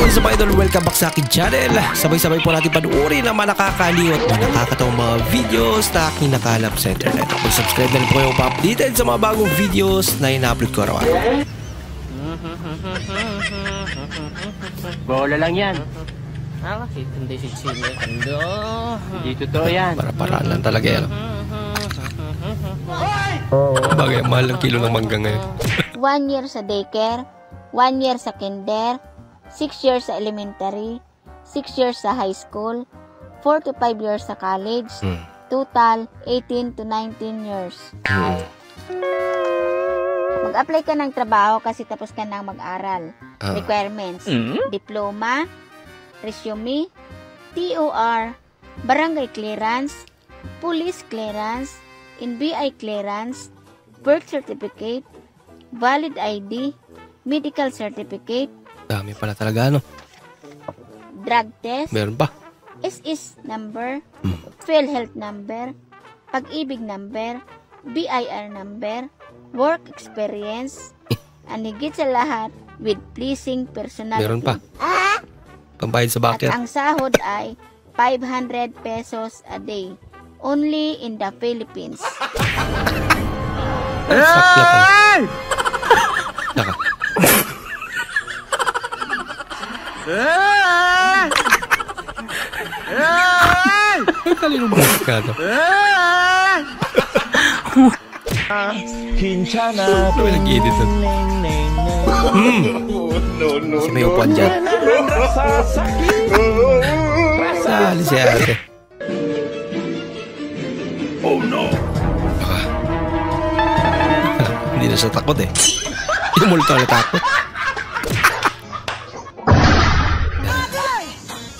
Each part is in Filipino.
What's up idol? Welcome back sa akin channel. Sabay-sabay po natin panuorin ang mga nakakaliw at mga nakakatawang mga videos na aking nakalap sa internet. Mag-subscribe na rin po kayo pa-updated sa mga bagong videos na ina-upload ko araw-araw. Bola lang yan. Hindi si Chile. Hindi totoo yan. Para-paraan lang talaga yan. Bagay, mahal ang kilo ng mangga ngayon. 1 year sa daycare, 1 year sa kinder, 6 years sa elementary, 6 years sa high school, 4 to 5 years sa college, total 18 to 19 years. Mag-apply ka ng trabaho kasi tapos ka nang mag-aral. Requirements: diploma, resume, TOR, barangay clearance, police clearance, NBI clearance, birth certificate, valid ID, medical certificate, Dami pala talaga, ano? drug test, Meron pa. SS number, PhilHealth number, pag-ibig number, BIR number, work experience, and higit sa lahat, with pleasing personality. Meron pa. Pambayad sa At bakit. ang sahod ay 500 pesos a day. Only in the Philippines. Sakla pala. Naka. Kalinong balik ka ito. Kinchana. Ano may nag-edit ito? Kasi may upuan dyan. Sali si ate. Oh no! Baka. Hindi na siya takot eh. Hindi mo ulit na takot.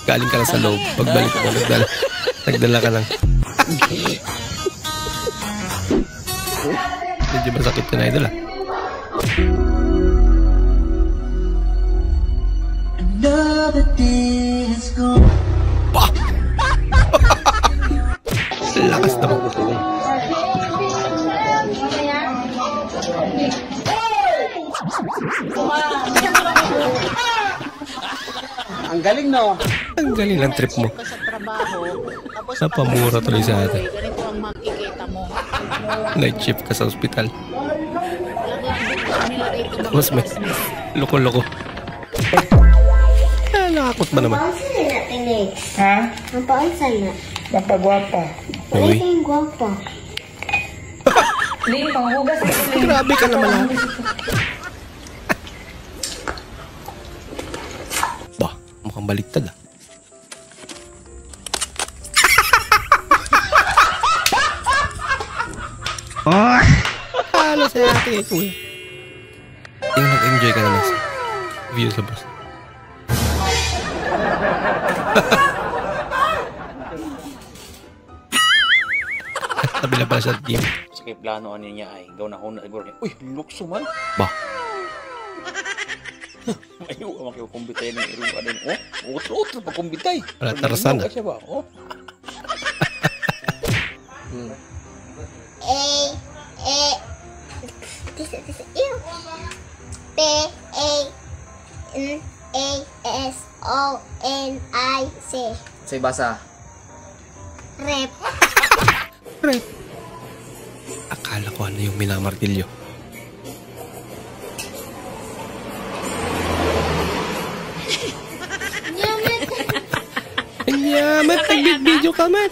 Galing ka lang sa loob. Pagbalik mo, nagdala ka lang. Medyo masakit ka na idol ah. Bah! Lakas naman. Ang galing, no? Ang galing ng trip mo. Napamura tuloy sa atin. Ganito ang makikita mo. Night shift ka sa ospital. Tapos may loko-loko. Nakakot ba naman? Ha? Ang paunsa na. Mapagwapa. Uy. Ang gwapa. Ling, panghugas ito, Ling. Grabe ka naman ah. Bah, mukhang baliktad ah. Halo sa ate. Uy. Tingnan nag-enjoy ka naman sa view sa bus. Tabila pala sa team. Sige, plano ano niya ay gaw na huna siguro niya. Uy, lukso man. Bah. Ayaw, makikumbitay ng iro ka din. Oh, utro pa kumbitay. Wala, Tarzan, Kasi ba? Oh. P-A-N-A-S-O-N-I-C. Say basa. Rep. Right. Akala ko ano yung minamartilyo. Yamat, nag-video ka man.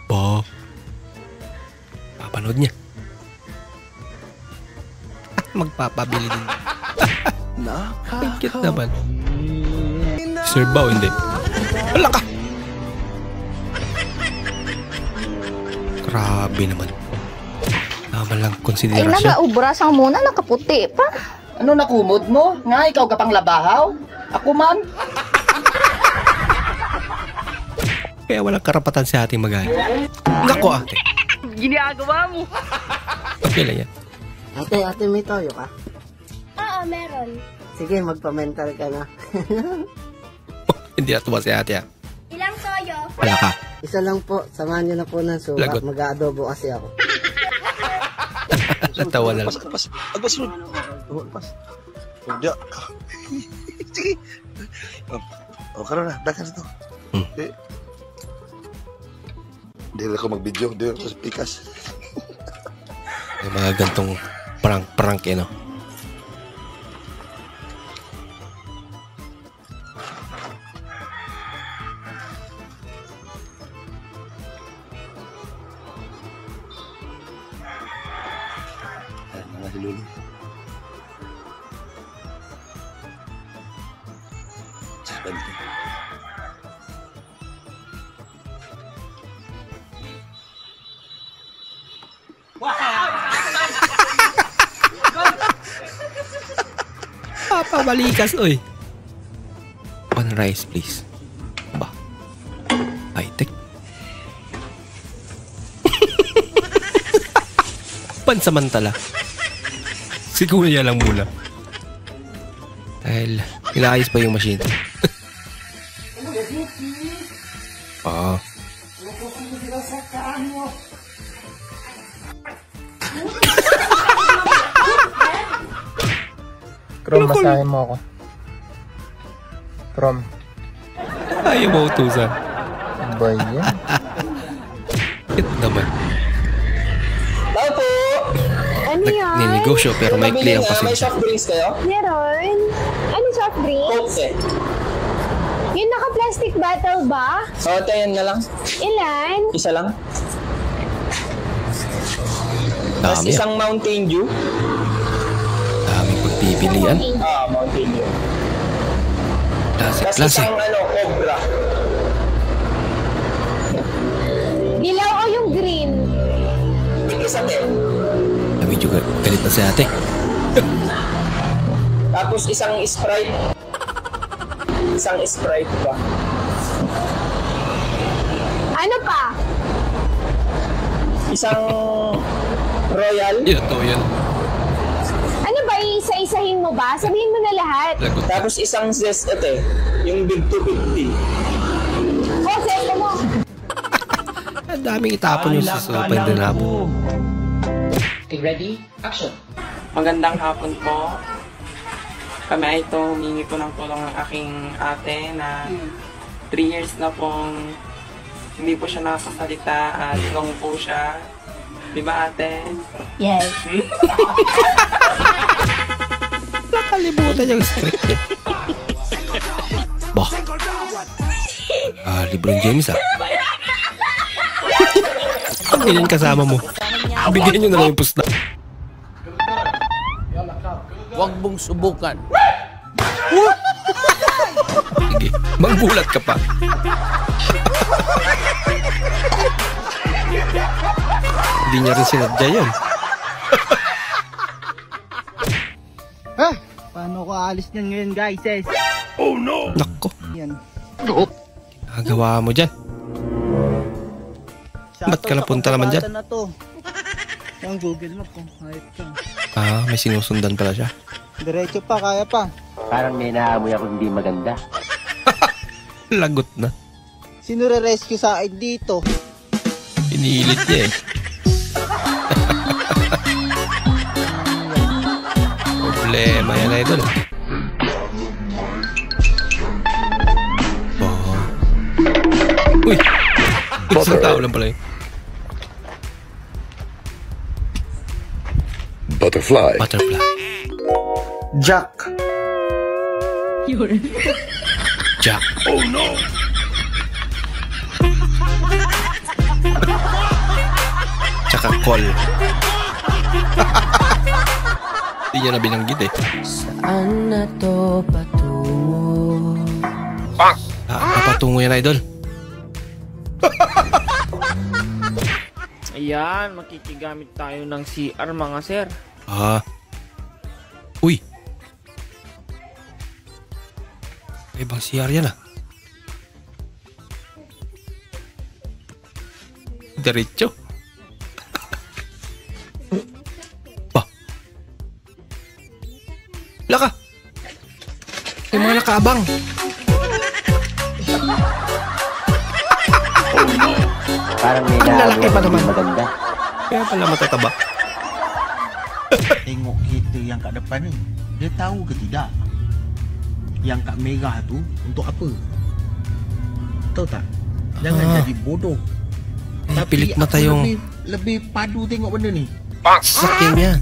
Bo. Papanood niya. Magpapabili din. Ang cute naman. Serba o hindi? Wala ka! Grabe naman. Naman lang Ay, konsiderasyon. nagaubra sang muna, nakaputi pa. Ano nakumod mo? Nga, ikaw ka pang labahaw? Ako man? Kaya walang karapatan sa ating mag-aaya. Nako ate. Ginagawa mo. Okay lang yan. Ate, may toyo ka? Oo, meron. Sige, magpa-mental ka na. Hindi na tuwa si ate, ah. Ilang toyo? Wala ka. Isa lang po, samahan niyo na po ng suka. Lagot. Mag-aadobo kasi ako. Natawa na lang. Agpas. Agpas. Udah. Sige. Karon na, dakan ito. Hindi ako mag-video, hindi ako sa pikas. Yung mga gantong prank eh, no? Mga hiluli. Bante. Papa, balikas, oy. One rice, please. Ba? High-tech. Pansamantala. Siguro niya lang muna. Dahil inaayos pa yung machine. Oo. Prom, masahin mo ako. Prom. Ayaw mo utusan. Ba yan? Ito naman. Tao po! Ano yan? Ninegosyo pero may Pabili kliyang nga, may pasensya. soft drinks kayo? Meron? Ano soft drinks? Coke eh. Yung naka-plastic bottle ba? O, tayo na lang. Ilan? Isa lang. Tapos Dami, isang Mountain Dew. daming pagpipilian. Mountain Dew. Tapos Klase. isang Cobra. Dilaw o yung green? Isa din. Sabi juga, galit na si ate. Tapos isang Sprite. Isang Sprite pa. Ano pa? Isang Royal. Yun, to yun. Ano ba, iisa-isahin mo ba? Sabihin mo na lahat. Lagot. Tapos isang Zest ate. Yung Big 250. O, sento mo. Ang daming itapon yung susupan din napo. Okay, ready? Action! Magandang hapon po. Kami ay ito, humingi po ng tulong ng aking ate na 3 years na pong hindi po siya nakasalita at long po siya. Di ba ate? Yes. Nakalimutan yung script niya. Bah. LeBron James, ah. Ang ganyan kasama mo. Bigyan nyo na lang yung pusta. Huwag mong subukan. Sige, manggulat ka pa. Hindi niya rin sinadya yun. Paano ko aalis niyan ngayon, guys? Nako, Yan. nagawa mo dyan. Ba't ka napunta naman dyan? Na to. Yung Google Map ko. Hayop ka. May sinusundan pala siya. Diretso pa, kaya pa. Parang may naamoy ako hindi maganda. Lagot na. Sino re-rescue sa akin dito? Pinilit niya eh. Problema yan, idol. Uy! Isang tao lang pala yun. Butterfly. Butterfly. Jack. Jack. Oh no! Tsaka call. Hindi niya na binanggit eh. Saan na to patungo? Papatungo yan, idol. Ayan, makikigamit tayo ng CR mga sir. Uy! Ibang CR yan ah. Diretso. Bah. Laka. Yung mga nakaabang. Parang may Ang lalaki naamoy pa ako naman. hindi maganda. Kaya pala matataba. Tengok kereta yang kat depan ni. Dia tahu ke tidak? Yang kat merah tu untuk apa? Tahu tak? Jangan jadi bodoh. Pilit mata yung lebih padu tengok benda ni. sasakyan niya.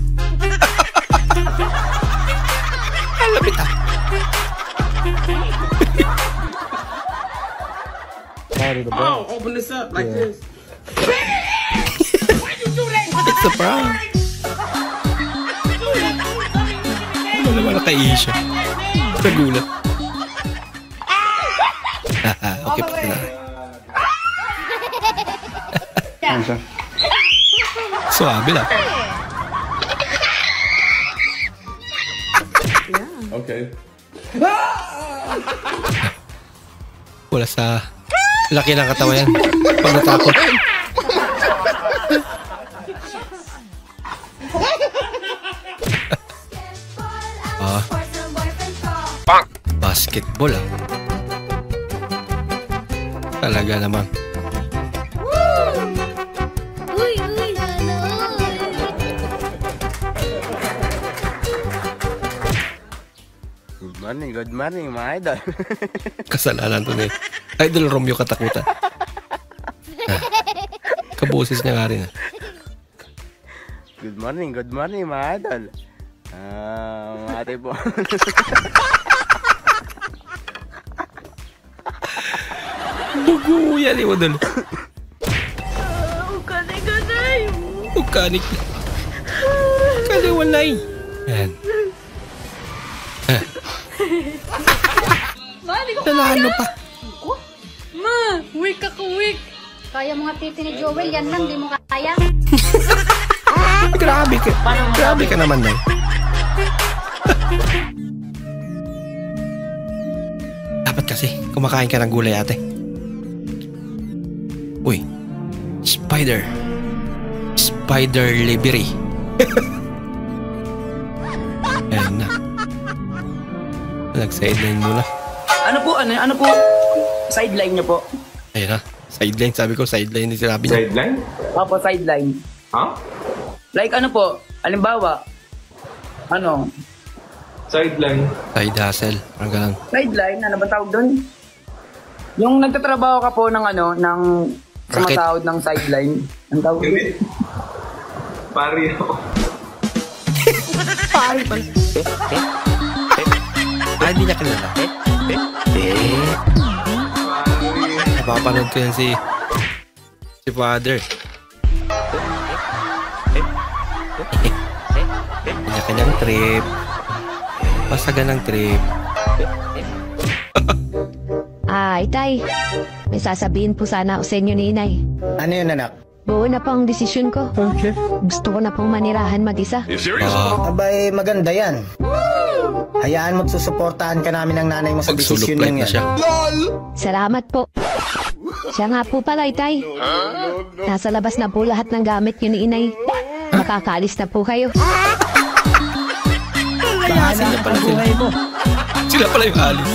Ang lapit ah. Oh, open this up like this. It's a prank. Ano naman nakaisya? Nagulat. Okay pa na. Suabe lang. Okay. Wala sa laki ng katawan yan. Pag natakot. Basketball ah. Talaga naman. Good morning mga idol. Kasalanan to ni Idol Romeo Katakutan. Kaboses niya nga rin ah. Good morning mga idol. Ate po. Buguyan ni mo doon. Ukanik. Kaliwalay. Yan. Nanalo pa. Ma, weak ako weak. Kaya mga titi ni Joel, yan lang, di mo kaya. Grabe ka. Grabe ka naman, Nay. Dapat kasi kumakain ka ng gulay, ate. Uy. Spider livery. Ayan na. Nag-sideline muna. Ano po? Sideline niyo po. Ayan na. Sideline. Sabi ko, sideline din sinabi niya. Sideline? Opo, sideline. Ha? Like ano po? Halimbawa, ano? Sideline. Side hustle. Parang ganun. Sideline, ano ba tawag doon? Yung nagtatrabaho ka po ng ano, ng Racket. sumasahod ng sideline. Ang tawag doon? Hindi. Pari ako. Pari pala. Hindi niya kilala. Napapanood ko yan si Father. Kanya-kanyang trip. Pasagan ng trip. Itay, may sasabihin po sana ako sa inyo ni Inay. Ano yun, anak? Buo na po ang desisyon ko. Gusto ko na pong manirahan mag-isa. Abay, maganda yan. Hayaan mo't susuportahan ka namin ng nanay mo sa Pagsulok desisyon light niya na siya. Salamat po. Siya nga po pala, Itay. Nasa labas na po lahat ng gamit yun ni Inay. Makakaalis na po kayo. Sila pala sila. Sila pala yung alis.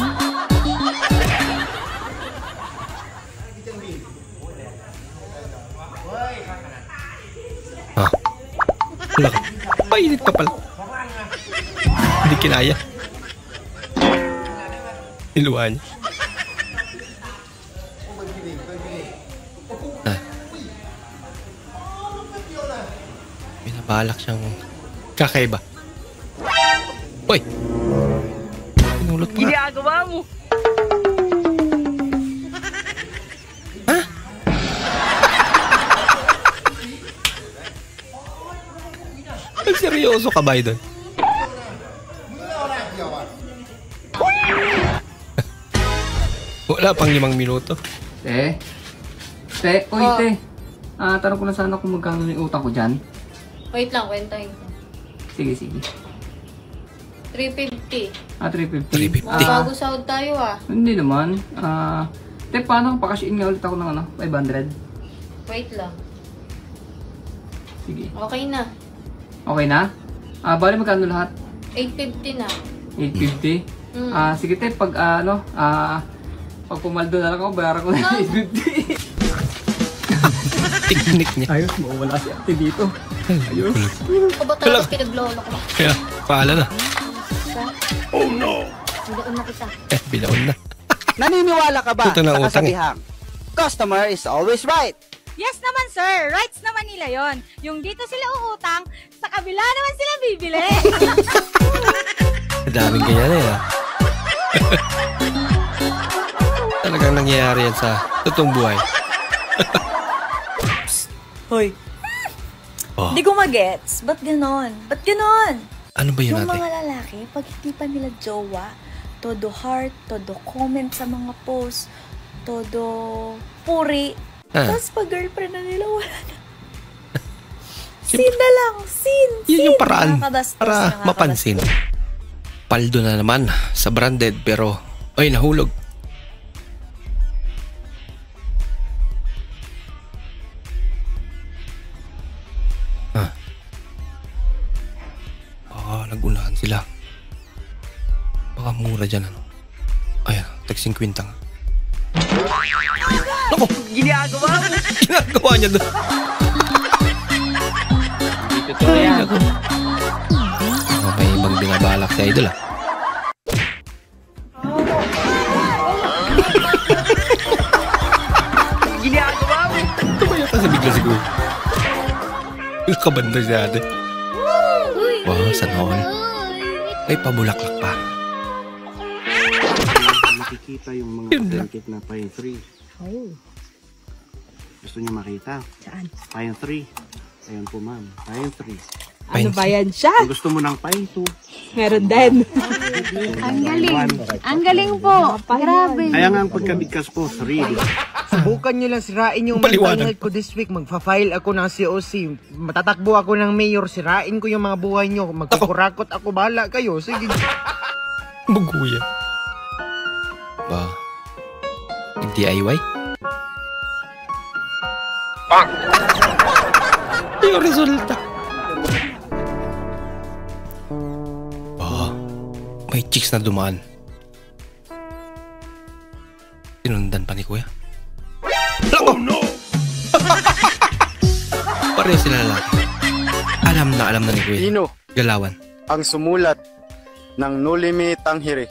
Wala ka. Painit pa pala. Hindi kinaya. Niluha niya. Binabalak siyang kakaiba. Uy! Pinulot pa. Ginagawa mo. Ha? Seryoso ka ba doon? Wala pang 5 minuto. Uy, te. Tanong ko na sana kung magkano yung utang ko dyan. Wait lang, kwentahin ko. Sige. 350. 350. 350. Bago sahod tayo Hindi naman. Te, paano kung pakasyin nga ulit ako ng 500? Wait lang. Sige. Okay na. Okay na? Bali magkano lahat? 850 na. 850? Sige te, pag pag pumaldo na lang ako, bayaran ko na 850. Teknik niya. Ayos, mawala si ate dito. Ayos. O ba talaga pinaglolo ko? Kaya, paala na. Oh no! Bilaon na kita. Bilaon na. Naniniwala ka ba Ito na sa utang kasabihang, customer is always right? Yes naman, sir. Rights naman nila yon. Yung dito sila uutang, sa kabila naman sila bibili. Daming ganyan eh. Talagang nangyayari yan sa totoong buhay. Hoy. Oh. Di ko magets. Ba't ganon? Ba't ganon? Ano ba yun Yung natin? mga lalaki, pag hindi pa nila jowa, todo heart, todo comment sa mga post, todo puri. Tapos pag girlfriend na nila, wala na. Sin na lang. Sin. Yun yung paraan Nakakabastos, para nakakabastos. mapansin. Paldo na naman sa branded pero ay nahulog. Nagunahan sila. Baka mura dyan ano. Ayan, tag 50 nga. Naku! Ginagawa mo! Ginagawa niya doon. Dito to yan. May ibang binabalak sa idol ah. Ginagawa mo! Tumaya ka sa bigla siguro. Kabanda siya ate. Wow, sana all. May pabulaklak pa. Makikita yung mga blanket na pine tree. Gusto niyo makita? Saan? Pine tree. Ayan po ma'am, pine tree. Ano ba yan siya? Kung gusto mo ng pine tree. Meron din. Ang galing. Ang galing po. Grabe. Kaya nga ang pagkabigkas po, 3. Subukan nyo lang sirain yung mental health ko this week. Magfa-file ako ng COC. Matatakbo ako ng mayor. Sirain ko yung mga buhay nyo. Magkukurakot ako. Bahala kayo. Sige. Buguya. Ba? Nag-DIY? Bang! Yung resulta. May chicks na dumaan. Tinundan pa ni Kuya. Oh no! Pareho sila lalaki. Alam na ni Kuya. Sino Galawan. ang sumulat ng No Limit Tanghiri?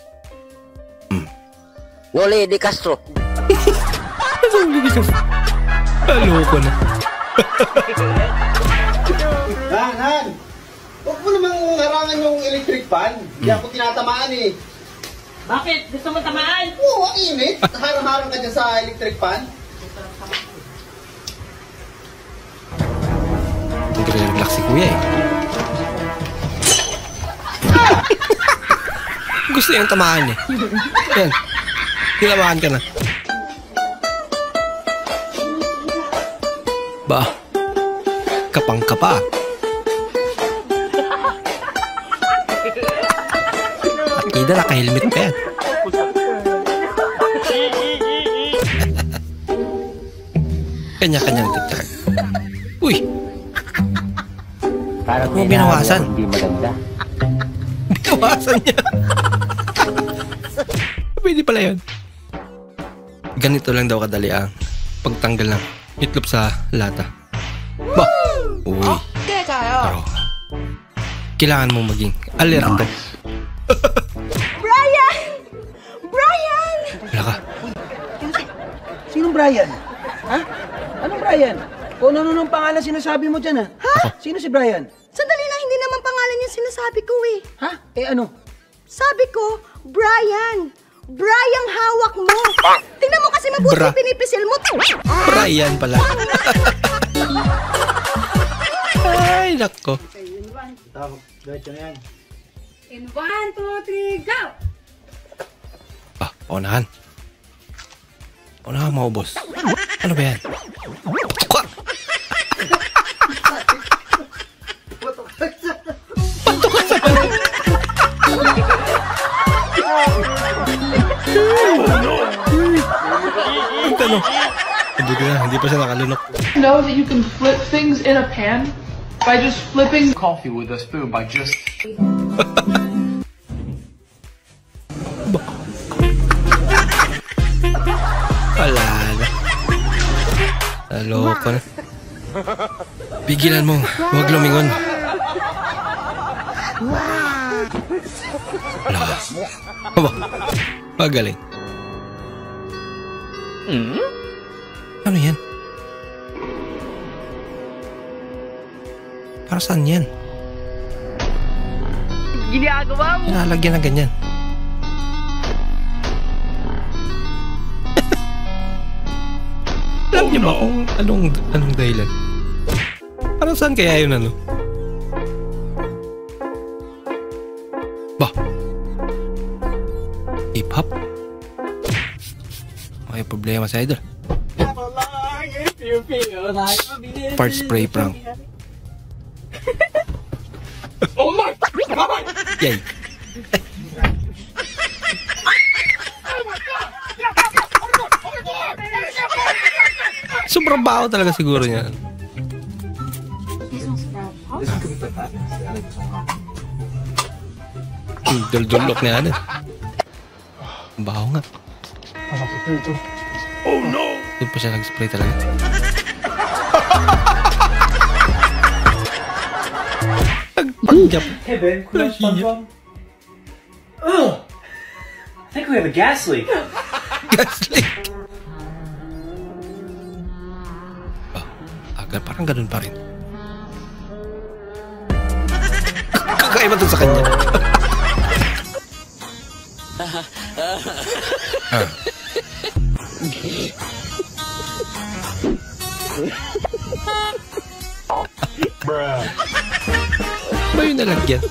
Wole de Castro. Aloko na. Han! Huwag mo namang harangan yung electric fan. Hindi ako tinatamaan eh. Bakit? Gusto mo tamaan? Oo, ang init. Harang-harang ka dyan sa electric fan. Hindi ka nag-relax si Kuya eh. Gusto niyang tamaan eh. Yan. Tinamaan ka na. Ba? Kapang-kapa. Ida, naka-helmet ka yan. Kanya-kanyang tiktak. Uy! Parang may binawasan. Hindi maganda. Binawasan niya. Pwede pala yun. Ganito lang daw kadali ang pagtanggal ng itlog sa lata. Ba? Uy. Pero, kailangan mo maging alerto. Brian! Brian! Wala ka. Sinong Brian? Ha? Anong Brian? Kung ano nung pangalan sinasabi mo dyan ha? Ha? Sino si Brian? Sandali lang, hindi naman pangalan yung sinasabi ko eh. Ha? Eh ano? Sabi ko, Brian! Brian hawak mo! Tingnan mo kasi mabuti Bra. pinipisil mo. Brian pala. Ay, nako. Diretso na yan. In 1, 2, 3, go! Ah, unahan. Unahan mo, boss. Ano ba yan? Kwa! Ano? Hindi pa siya nakalunok. Know that you can flip things in a pan by just flipping coffee with a spoon by just Loko na. Pigilan mo. Huwag lumingon. Wala. Aba. Magaling. Ano yan? Para saan yan? Ginagawa mo! Nilalagyan na ganyan. Alam niyo ba kung anong dahilan? Para saan kaya yun ano? Bah! Hip-hop? May problema sa idol. Part spray prank. Oh my! Yay! Sobrang baho talaga siguro niya. Dul-dulok niya ano. Baho nga. Oh no! Doon pa siya nag-spray talaga. Nagpanggap. Hey Ben, kulang SpongeBob. Ugh! I think we have a gas leak. Gas leak? Agad, parang ganun pa rin. Kakaiba dun sa kanya. Ba yun nalagyan?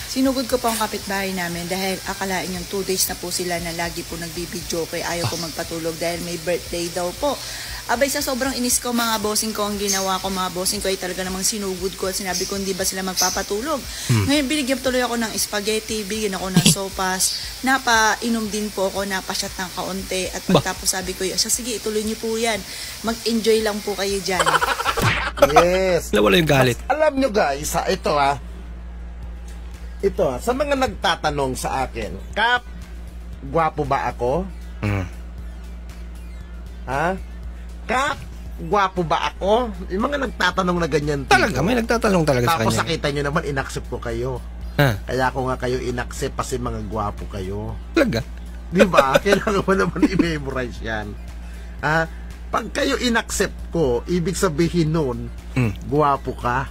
Sinugod ko po ang kapitbahay namin dahil akalain yung 2 days na po sila na lagi po nagbibidyo kay ayaw ko magpatulog dahil may birthday daw po. Abay sa sobrang inis ko mga bossing ko, ang ginawa ko mga bossing ko ay talaga namang sinugod ko at sinabi ko hindi ba sila magpapatulog. Ngayon binigyan tuloy ako ng spaghetti, bigyan ako ng sopas, napainom din po ako, napasyat ng kaunti at pagtapos sabi ko, sige ituloy niyo po yan, mag-enjoy lang po kayo dyan. Yes. Nawala yung galit. Alam nyo guys, ito sa mga nagtatanong sa akin, Kap, gwapo ba ako? Ha? Kap, gwapo ba ako? Yung mga nagtatanong na ganyan. Talaga, may nagtatanong talaga sa kanya. Tapos nakita nyo naman, inaccept ko kayo. Kaya ko nga kayo inaccept kasi mga gwapo kayo. Talaga? Diba? Kailangan mo naman i-memorize yan. Ha? Pag kayo inaccept ko, ibig sabihin nun, gwapo ka.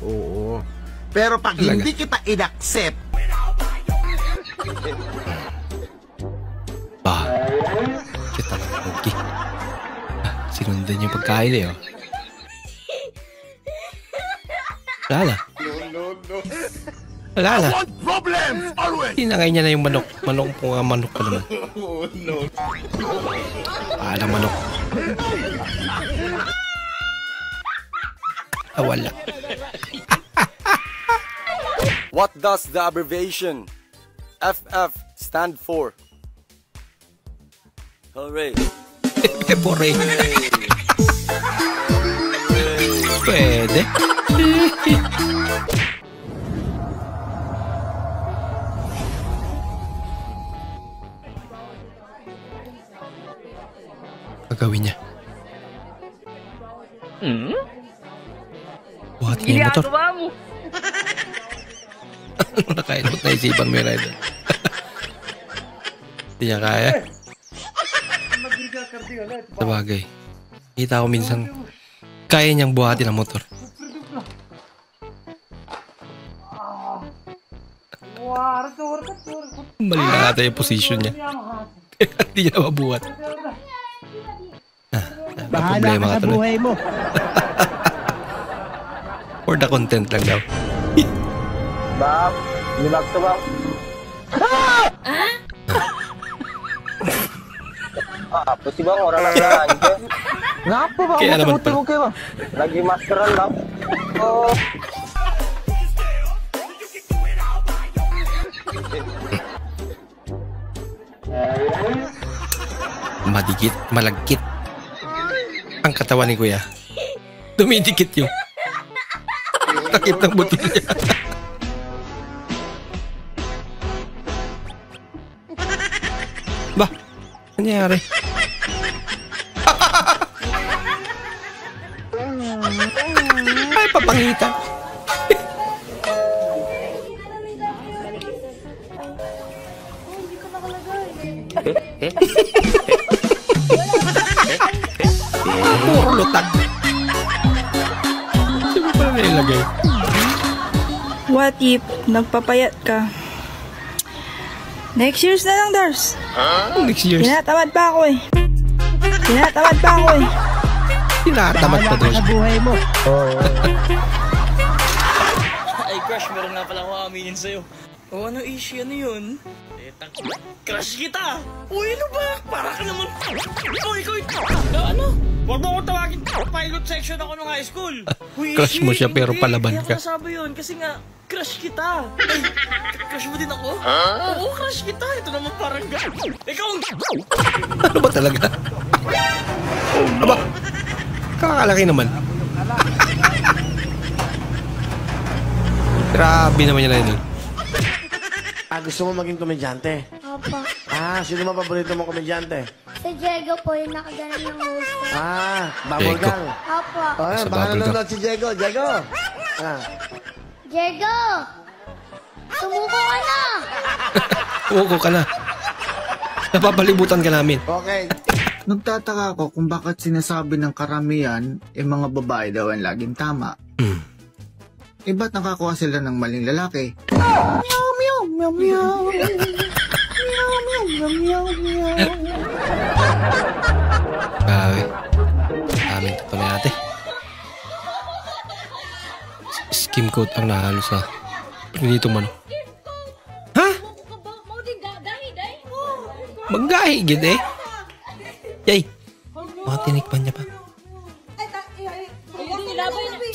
Oo. Pero pag hindi kita inaccept, kita lang okay. Sinundan yung pagkain eh, oh. Wala. Wala na. Tinangay niya na yung manok. Manok po nga, manok pa naman. Paano manok? Wala. What does the abbreviation FF stand for? Hooray! Hooray! Pwede. Pagawin niya. Buhat niya yung motor. Ano na kaya? Ba't naisipan mo yung rider? Hindi niya kaya. Sabagay. Kita ko minsan kaya niyang buhatin ang motor. Mali na ata yung position niya. Hindi niya na mabuhat. bahala ka sa buhay mo. For the content lang daw. Bab, libag to bab. Pasti bang orang lagi ke? Ngapa bang? Kaya naman pala. Muti bang. Lagi maskeran bang. Oh. Madikit, malagkit ang katawan ni Kuya. Dumidikit yung takip ng butil niya. Ba? Nangyari? Ay, papangitan. Puro lutag. Saan mo pala nilagay? What if nagpapayat ka? Next year's na lang, Dars. Next year's? Tinatamad pa ako eh. Tinatamad pa, Dars. buhay mo. Ay, crush, meron nga pala ako aminin sa'yo. Oh, ano issue? Ano yun? Crush kita! Uy, ano ba? Para ka naman... Oh, ikaw ano? Huwag mo akong tawagin. Pilot section ako nung high school. Crush mo siya pero palaban ka. Kaya nasabi yun kasi nga, crush kita. Ay, crush mo din ako? Oo, crush kita. Ito naman parang ikaw ang... Ano ba talaga? Aba, kakalaki naman. Grabe naman yan na. Gusto mo maging komedyante? Opo. Sino ba paborito mong komedyante? Si Diego po yung nakaganan ng gusto. Bubble gang. Opo. Baka nanonood si Diego. Diego! Diego! Sumuko ka na! Sumuko ka na. Napapalibutan ka namin. Okay. Nagtataka ako kung bakit sinasabi ng karamihan mga babae daw ang laging tama. Ba't nakakuha sila ng maling lalaki? Meow, meow, meow, meow. Meow, meow, meow, meow, meow. Grabe. Daming tutuloy natin. Skim coat ang nahalo sa pinito man. Ha? Maggahi, gid eh. Yay. Mga tinikpan niya pa.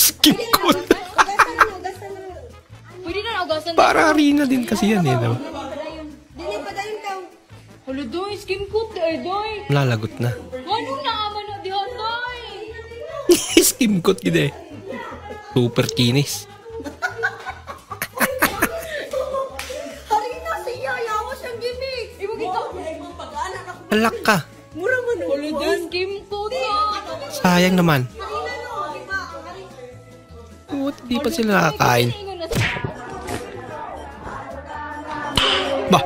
Skim coat. Para harina din kasi yan eh. No? Hala, doy, skim coat doy. Lalagot na. Ano na aman na di doy? Skim coat gid eh. Super kinis. Harina siya, yawa siyang gimmick. Alak ka. Mura man. Hala, doy, skim coat Sayang naman. Di pa sila nakakain. Bah!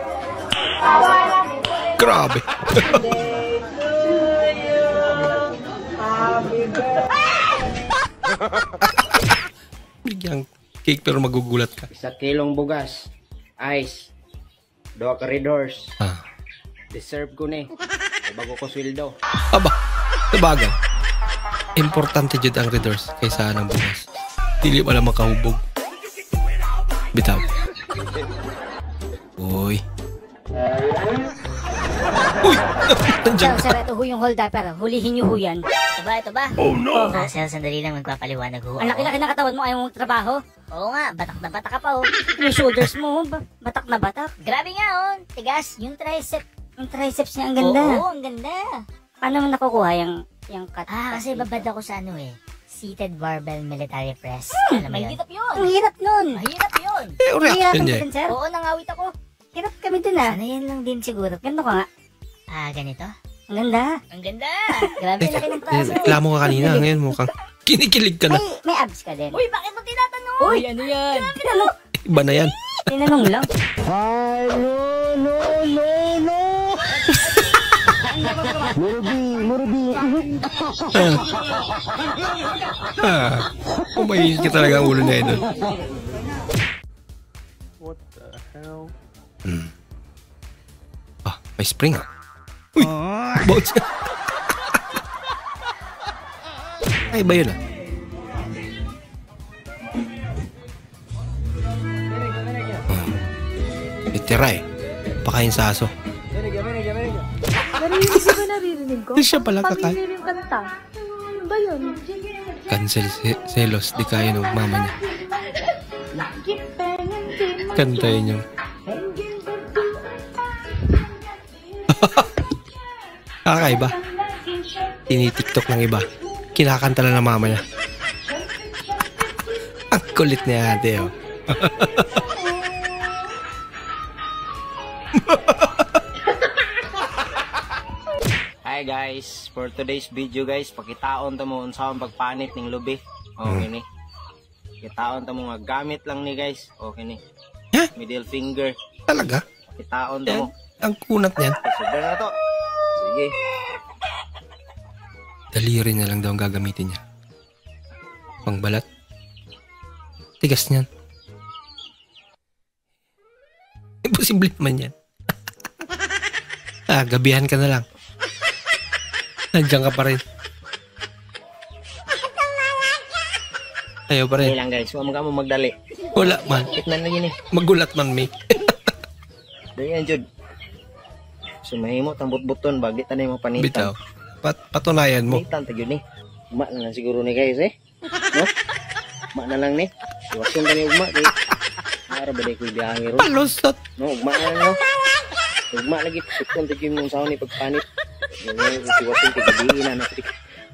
Grabe! Bigyan cake pero magugulat ka. 1 kilong bugas, ice, 2 corridors. Deserve ko ni. Bago ko sweldo. Aba! Sabagay. Importante dyan ang readers kaysa ng bugas. Dili pala makahubog. Bitaw. Uy. Uy! Nandiyan Sir, ito ho yung hold upper. Hulihin niyo ho yan. Ito ba? Oh no! Sir, sandali lang magpapaliwanag ho. Ang laki-laki na katawan mo, ayaw mong trabaho. Oo nga, batak na batak ka pa oh. Yung shoulders mo, batak na batak. Grabe nga oh, tigas. Yung triceps niya, ang ganda. Oo, ang ganda. Paano mo nakukuha yung cut? Kasi babad ako sa seated barbell military press. Alam mo yun? Mahirap yun. Ang hirap nun. Mahirap yun. Reaction niya. Oo, nangawit ako. Hirap kami dun Sana yan lang din siguro. Ganito ka nga. Ganito? Ang ganda. Ang ganda. Grabe laki ng braso. Reklamo ka kanina. Ngayon mukhang kinikilig ka na. May abs ka din. Uy, bakit mo tinatanong? Uy, ano yan? Tinanong. Iba na yan. Tinanong lang. Ay, no. Umayos ka talaga ang ulo na yun. What the hell? May spring ah. Uy! Bounce ka. Ay, ba yun ah? Itira eh. Pakain sa aso. Naririnig ko? Hindi siya pala kakain. Pamilya yung kanta. Ano ba yun? Cancel selos. Di kaya ng mama niya. Kantayin niyo. Kakaiba. Tinitiktok ng iba. Kinakanta na ng mama niya. Ang kulit niya ate oh. Hi guys, for today's video guys, pakitaon ta mo unsa ang pagpanit ning lubi. Okay ni. Kitaon ta mo nga gamit lang ni guys. Okay ni. Middle finger. Talaga? Kitaon ta mo. Ang kunat niyan. Sobra na to. Sige. Daliri na lang daw ang gagamitin niya. Pangbalat. Tigas niyan. Imposible naman yan. Gabihan ka na lang. Nandiyan ka pa rin. Ayaw pa rin. Hindi lang guys, huwag mo magdali. Wala man. Magulat man, may. Dayan, Jud. Sumahimot ang butbuton, bagit na yung panitan. Bitaw. Patunayan mo. Panitan, tagyo ni. Ugma na lang siguro ni guys, eh. No? Ugma na lang ni. Iwasun ka ni ugma. Para ba day ko ibiyahe ron? Palusot. No, ugma na lang, no? Ugma lagi. Sukon, tagyo yung sahon ni pagpanit. Iwasun ka gabihin na.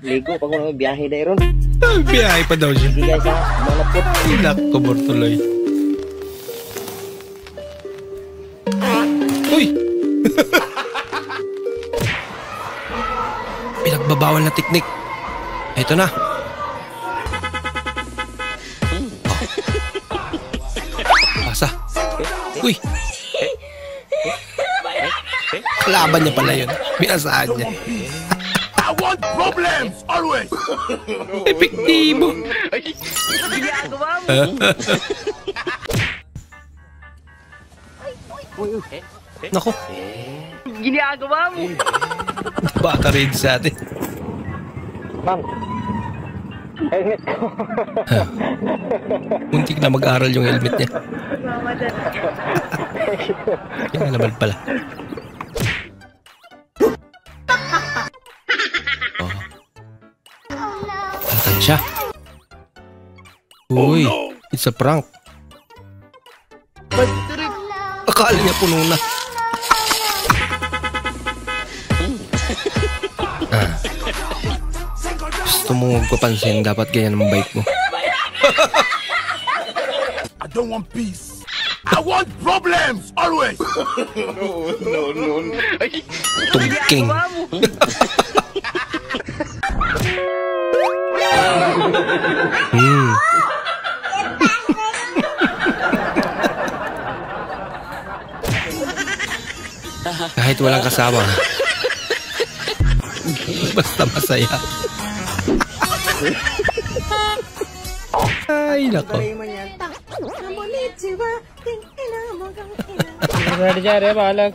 Ligo, pag mo biyahe day ron. Biyahe pa daw siya. Sige guys, ha? Malapot. Inak ko, Bortuloy. Uy! Pinagbabawal na teknik. Ito na. Pasa. Uy! Laban niya pala yun. Binasaan niya. I want problems always. Epektibo. Ginagawa mo. Nako. Ginagawa mo. Bata rin sa atin. Ma'am. Helmet ko. Muntik na mag-aral yung helmet niya. Yan naman pala. Atan siya. Uy, it's a prank. Akala niya puno na. Gusto mo magpapansin, dapat ganyan ang bike mo. I don't want peace. I want problems always. No. Tungking. Kahit walang kasama. Basta masaya. Ay, nako. Ready जा रे बालक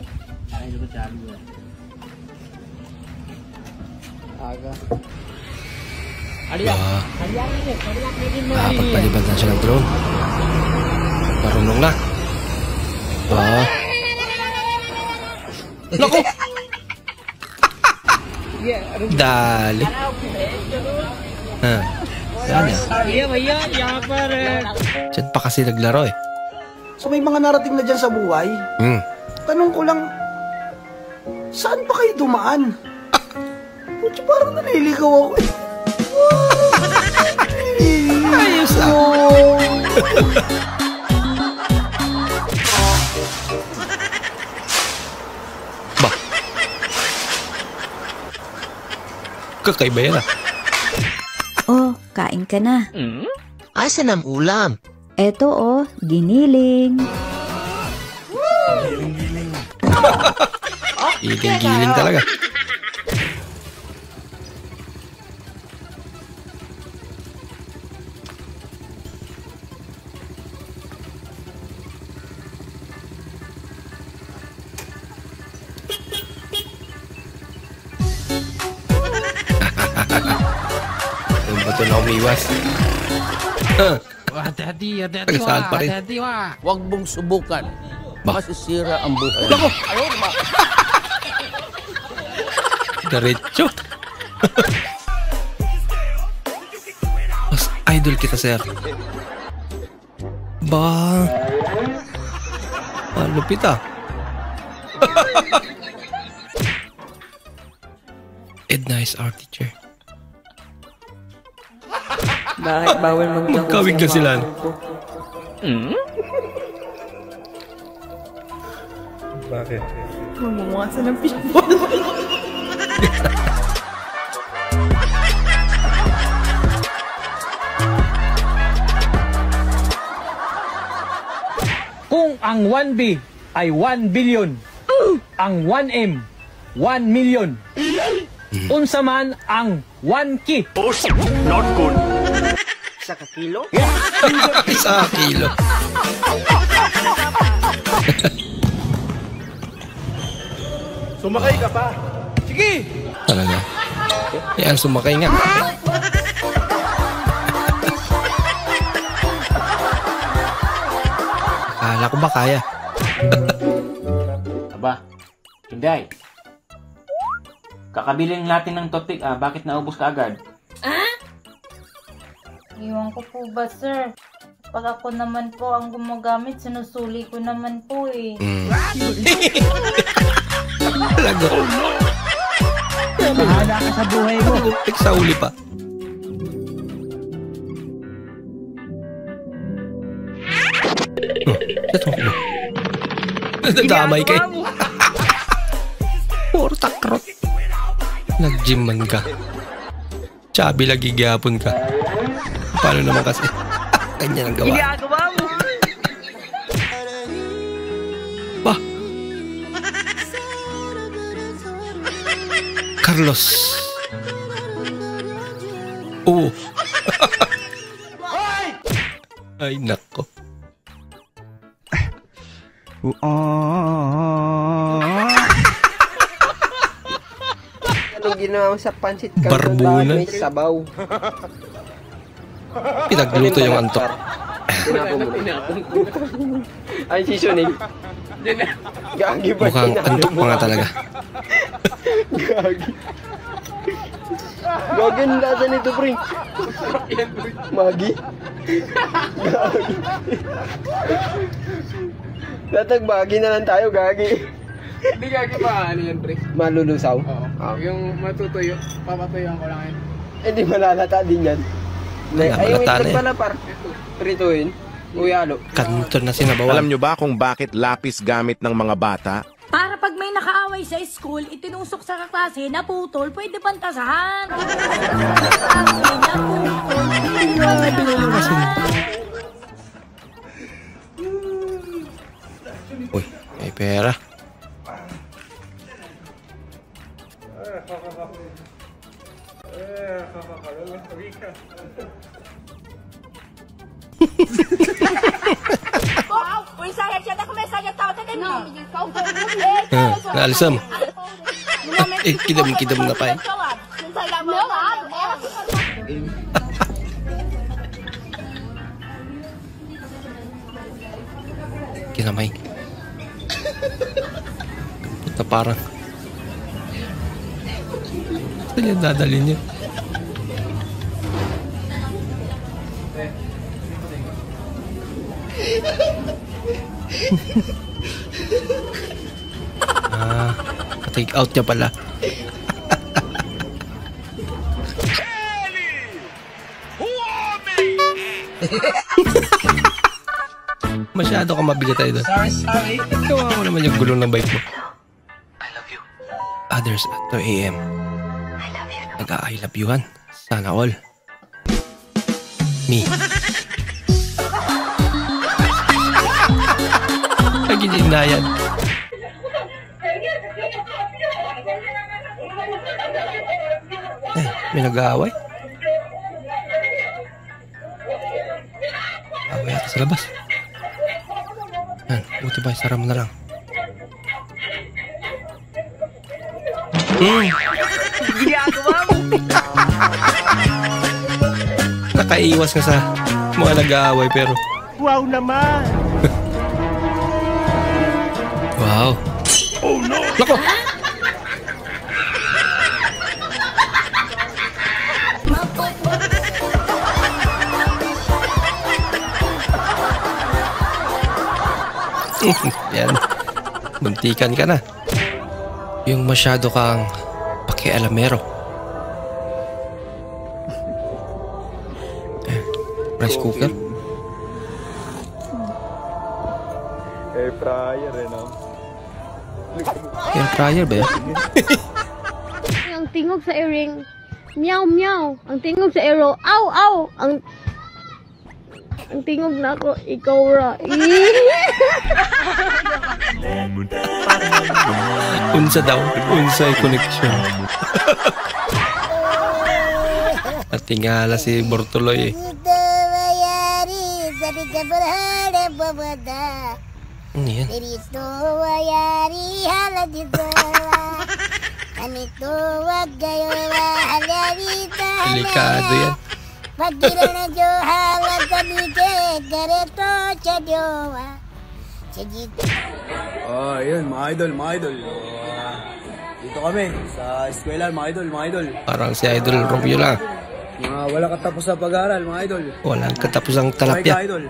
Nakapagpalibad na siya ng drone. Marunong na. Naku! Dali. Yan yan. भैया यहाँ पर Diyan pa kasi naglaro eh. So may mga narating na dyan sa buhay. Tanong ko lang, saan pa kayo dumaan? Puti, parang naliligaw ako eh. Ayos Ba? Kakaiba yan ah. Oh, kain ka na. Asan ang ulam? Eto oh, giniling. Giling-giling talaga. Yung bato na umiwas. Hati-hati Tagasaan pa rin. Huwag mong subukan. Masisira ang buhay. Nako! Diretso. Mas idol kita, sir. Ba? Lupit ah. Edna is our teacher. Bakit bawal magkawig ka sila? Bakit? Mamumasa ng fishball. Ang 1B ay 1 billion. Ang 1M, 1 million. Unsa man ang 1 ki. Not good. Isa ka kilo? Isa kilo. Sumakay ka pa. Sige! Talaga. Yan, sumakay nga. Akala ko ba kaya? Aba, Inday. Kakabiling natin ng toothpick, bakit naubos ka agad? Iwan ko po ba, sir? Pag ako naman po ang gumagamit, sinusuli ko naman po eh. Talaga. Bahala ka sa buhay mo. Sa uli pa. Nadamay kay. Puro takrot. Nag-gym man ka. Chubby lagi gihapon ka. Paano naman kasi? Kanya ang gawa. Ginagawa mo. Ba? Carlos. Oo. Ay, nako. Anong ginawa mo sa pansit ka? Barbunan. May sabaw. Pinagluto yung antok. Ay, seasoning. Gagi ba? Mukhang antok pa nga talaga. Gagi. Gagi ang lasa nito, pre. Magi. Gagi. Tatagbagi na lang tayo, gagi. Hindi gagi pa, ano yan, pre? Malulusaw? Oo. Yung matutuyo, papatuyuan ko lang yan. Hindi malalata din yan. Ay, wait lang pala, par. Prituin. Uyalo. Kanto na sinabawan. Alam nyo ba kung bakit lapis gamit ng mga bata? Para pag may nakaaway sa school, itinusok sa kaklase, naputol, pwede pantasahan. Uy, may pera. Naalisam. Kidam na pa eh. Kinamay. Na parang saan yan dadalhin niya? Take out niya pala. Masyado ka mabigat tayo doon. Sorry. Gawa mo naman yung gulong ng bike mo. I love you. Others at 2 AM. I love you. Nag-I love youhan. Sana all. Me. Nagiging na yan. May nag-aaway? Away ata sa labas. Yan, buti ba, isara mo na lang. Ginagawa mo. Nakaiwas nga sa mga nag-aaway pero... Wow naman! Wow! Oh no! Lako! Yan. Muntikan ka na. Yung masyado kang pakialamero. Rice cooker. Air fryer no? Air fryer ba yan? Ang tingog sa earring, meow meow. Ang tingog sa arrow, ow ow. Ang Ang tingog na ako, ikaw ra. Unsa daw? Unsay connection. At tingala si Bortoloy eh. Ano yan? Delikado yan. Oh, yun, mga idol. Dito kami, sa eskwela, mga idol. Parang si Idol Romeo lang. Mga walang katapos sa pag-aaral, mga idol. Walang katapusang talapya. Idol.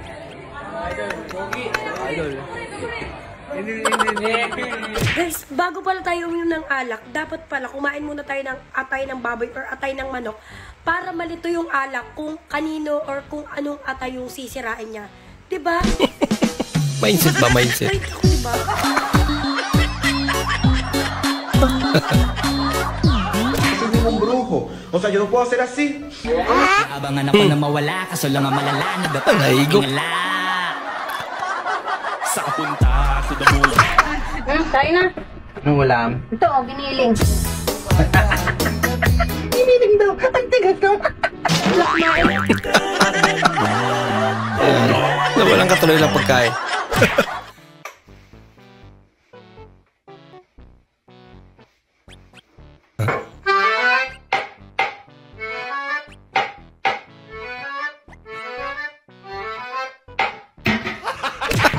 Guys, bago pala tayo uminom ng alak, dapat pala kumain muna tayo ng atay ng baboy or atay ng manok para malito yung alak kung kanino or kung anong atay yung sisirain niya. Diba? Mindset ba? Mindset. Diba? Soy un brujo. O sea, yo no puedo hacer así. Abangan ako na mawala, kaso lang ang malala na dapat tingala. Sa punta to the moon. Tayo na. Anong ulam? Ito, giniling. Giniling daw. Ang tigas ko. Walang katuloy lang pagkain.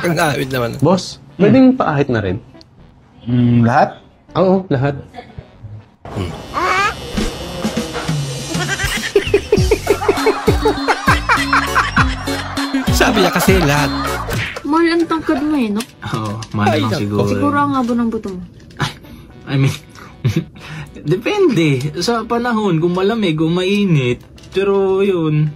Ang awit naman. Boss, pwedeng paahit na rin? Lahat? Oo, lahat. Sabi niya kasi lahat. Mahal ang tangkad mo eh, no? Oo, mahal lang siguro. Siguro ang haba ng buto mo. I mean, depende. Sa panahon, kung malamig, kung mainit. Pero yun,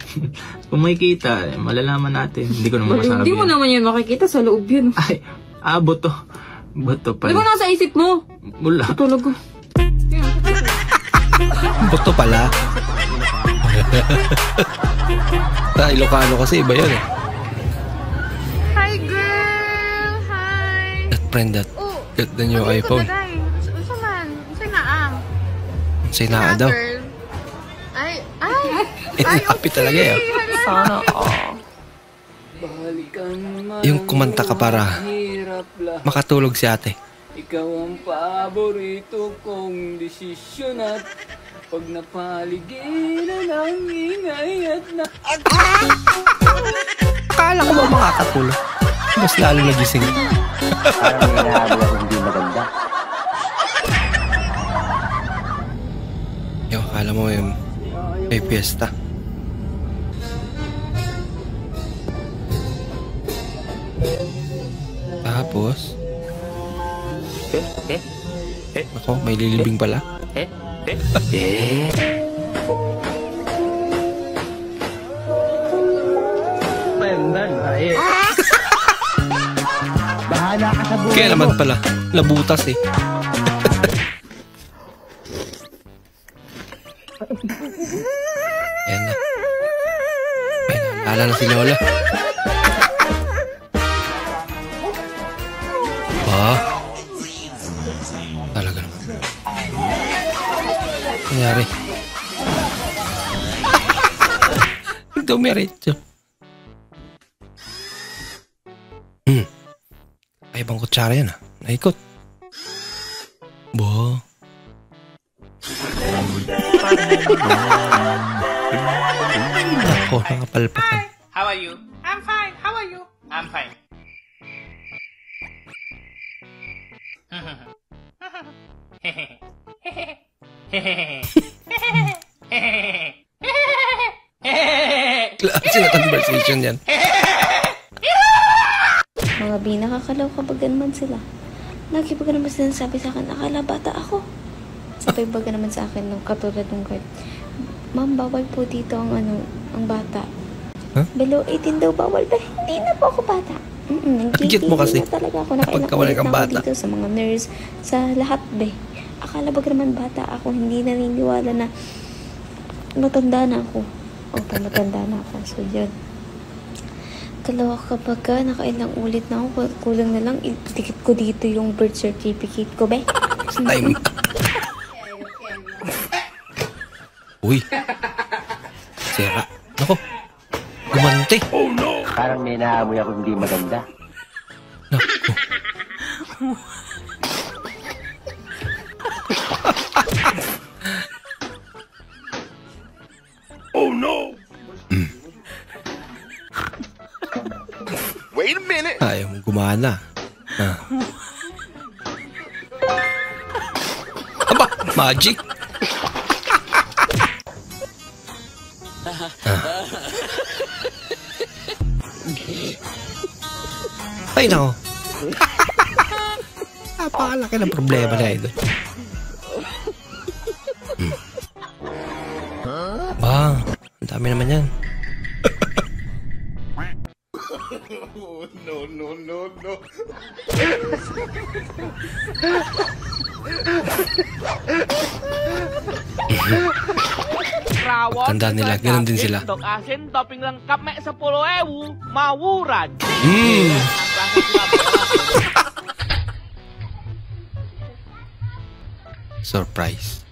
kung makikita, malalaman natin. Hindi ko naman masabi. Hindi mo naman yun makikita sa loob yun. Ay, buto. Buto pala. Di ba nasa isip mo? Wala. Tutulog ko. Buto pala. Sa Ilocano kasi iba yun eh. Hi girl! Hi! That friend that got the new iPhone. Unsa man? Unsay naam? Unsay naa daw? Ay, happy talaga eh. Sana Yung kumanta ka para makatulog si ate. Ikaw ang paborito kong desisyon at pag napaligiran ang ingay at Akala ko ba makakatulog? Mas lalo nagising. Parang may hinahabol ako hindi maganda. Yo, akala mo yung may fiesta. Tapos ako, may lilibing pala. Bahala ka sa buhay. Kaya naman pala, nabutas eh. Ayan na. Ala na si Lola. Talaga naman. Nangyari. Dumiretso. Ay, ibang kutsara yan ah. Naikot. Ako, nakapalpakan. How are you? I'm fine. How are you? I'm fine. Klase na conversation yan. Mga B, nakakalaw kapag naman sila. Lagi pa naman sinasabi sa akin, akala bata ako. Sabay baga naman sa akin nung katulad ng guard. Ma'am, bawal po dito ang ang bata. Huh? Below 18 daw bawal. Pero hindi na po ako bata. Cute mo kasi. Na talaga ako. Pagkawala kang bata. Dito sa mga nurse, sa lahat be. Akala baga naman bata ako. Hindi naniniwala na matanda na ako. Matanda na ako. So, yun. Nakakatalawa kapag nakailang ulit na ako. Kulang na lang, idikit ko dito yung birth certificate ko, be. Time. Uy. Sira. Nako. Gumante. Oh no! Parang may naamoy ako hindi maganda. Nako. Oh no! Wait a minute! Ayaw mong gumana. Aba, magic! Ay, nako. Napakalaki ng problema na ito. Ba, ang dami naman yan. No, no, no, no. Tanda nila, ganun din sila. Dok asin, topping lengkap mek 10.000, mawuran. Surprise.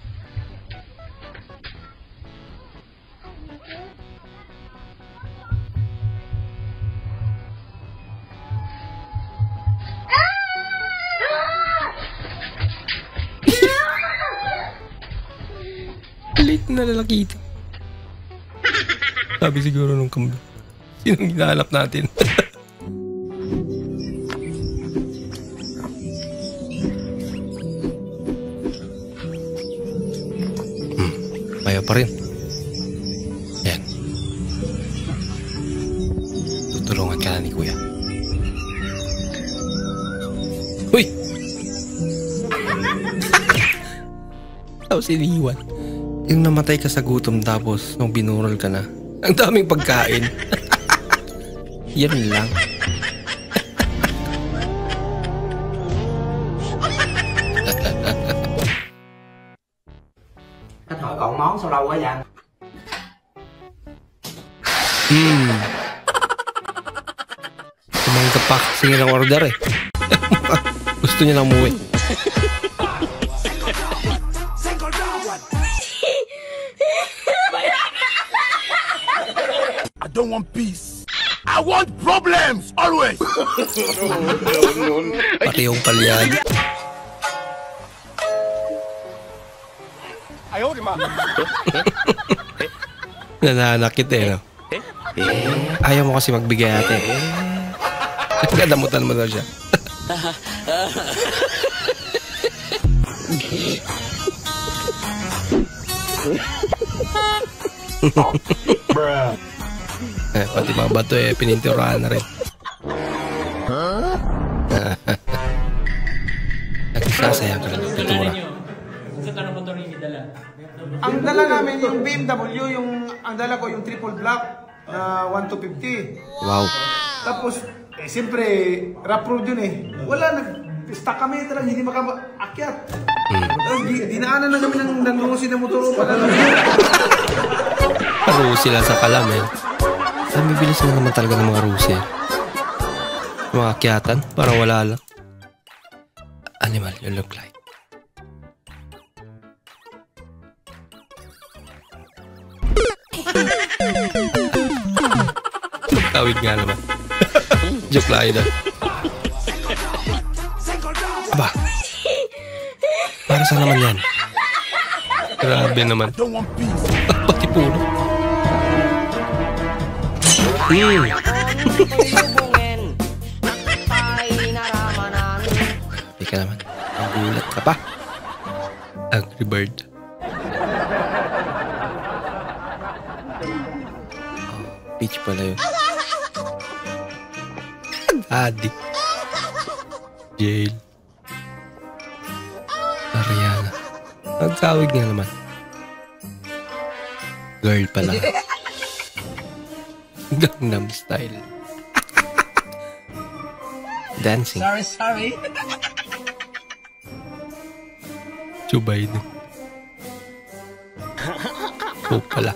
Late na lalaki ito. Sabi siguro nung kambing. Sinong hinahanap natin? Kaya pa rin. Yan. Tutulungan ka na ni Kuya. Uy! Tapos iniwan. Yung namatay ka sa gutom tapos nung binurol ka na. Ang daming pagkain. Yan lang. anh hỏi còn món sao lâu quá vậy? Kumain ka pa kasi ng order eh. Gusto niya lang umuwi. I don't want peace. I want problems always. Pati yung palyad. Ayaw di ma. Nananakit eh, no? Ayaw mo kasi magbigay ate. Nagkadamutan mo daw siya. Pati mga bato eh, pininturahan na rin. Nagsasayang ka ng pintura. Ang dala namin yung BMW, ang dala ko yung triple black na 1-50. Wow. Tapos, siyempre, rough road yun eh. Wala, nag-stuck kami talagang hindi makaakyat. Dinaanan na kami ng nanungusin na motor. Rusi lang sa kalam eh. Ang bibilis mo naman talaga ng mga Rusi eh. Mga akyatan, parang wala lang. Animal, you look like. Tawid nga naman. Joke lang yun. Aba, para saan naman yan? Grabe naman. Pati puno. Teka naman, nagulat ka pa. Angry Bird. Peach pala yun. Adi. Jail. Ariana. Nagkawig nga naman. Girl pala. Gangnam Style. Dancing. Sorry. Joe Biden. Oh pala.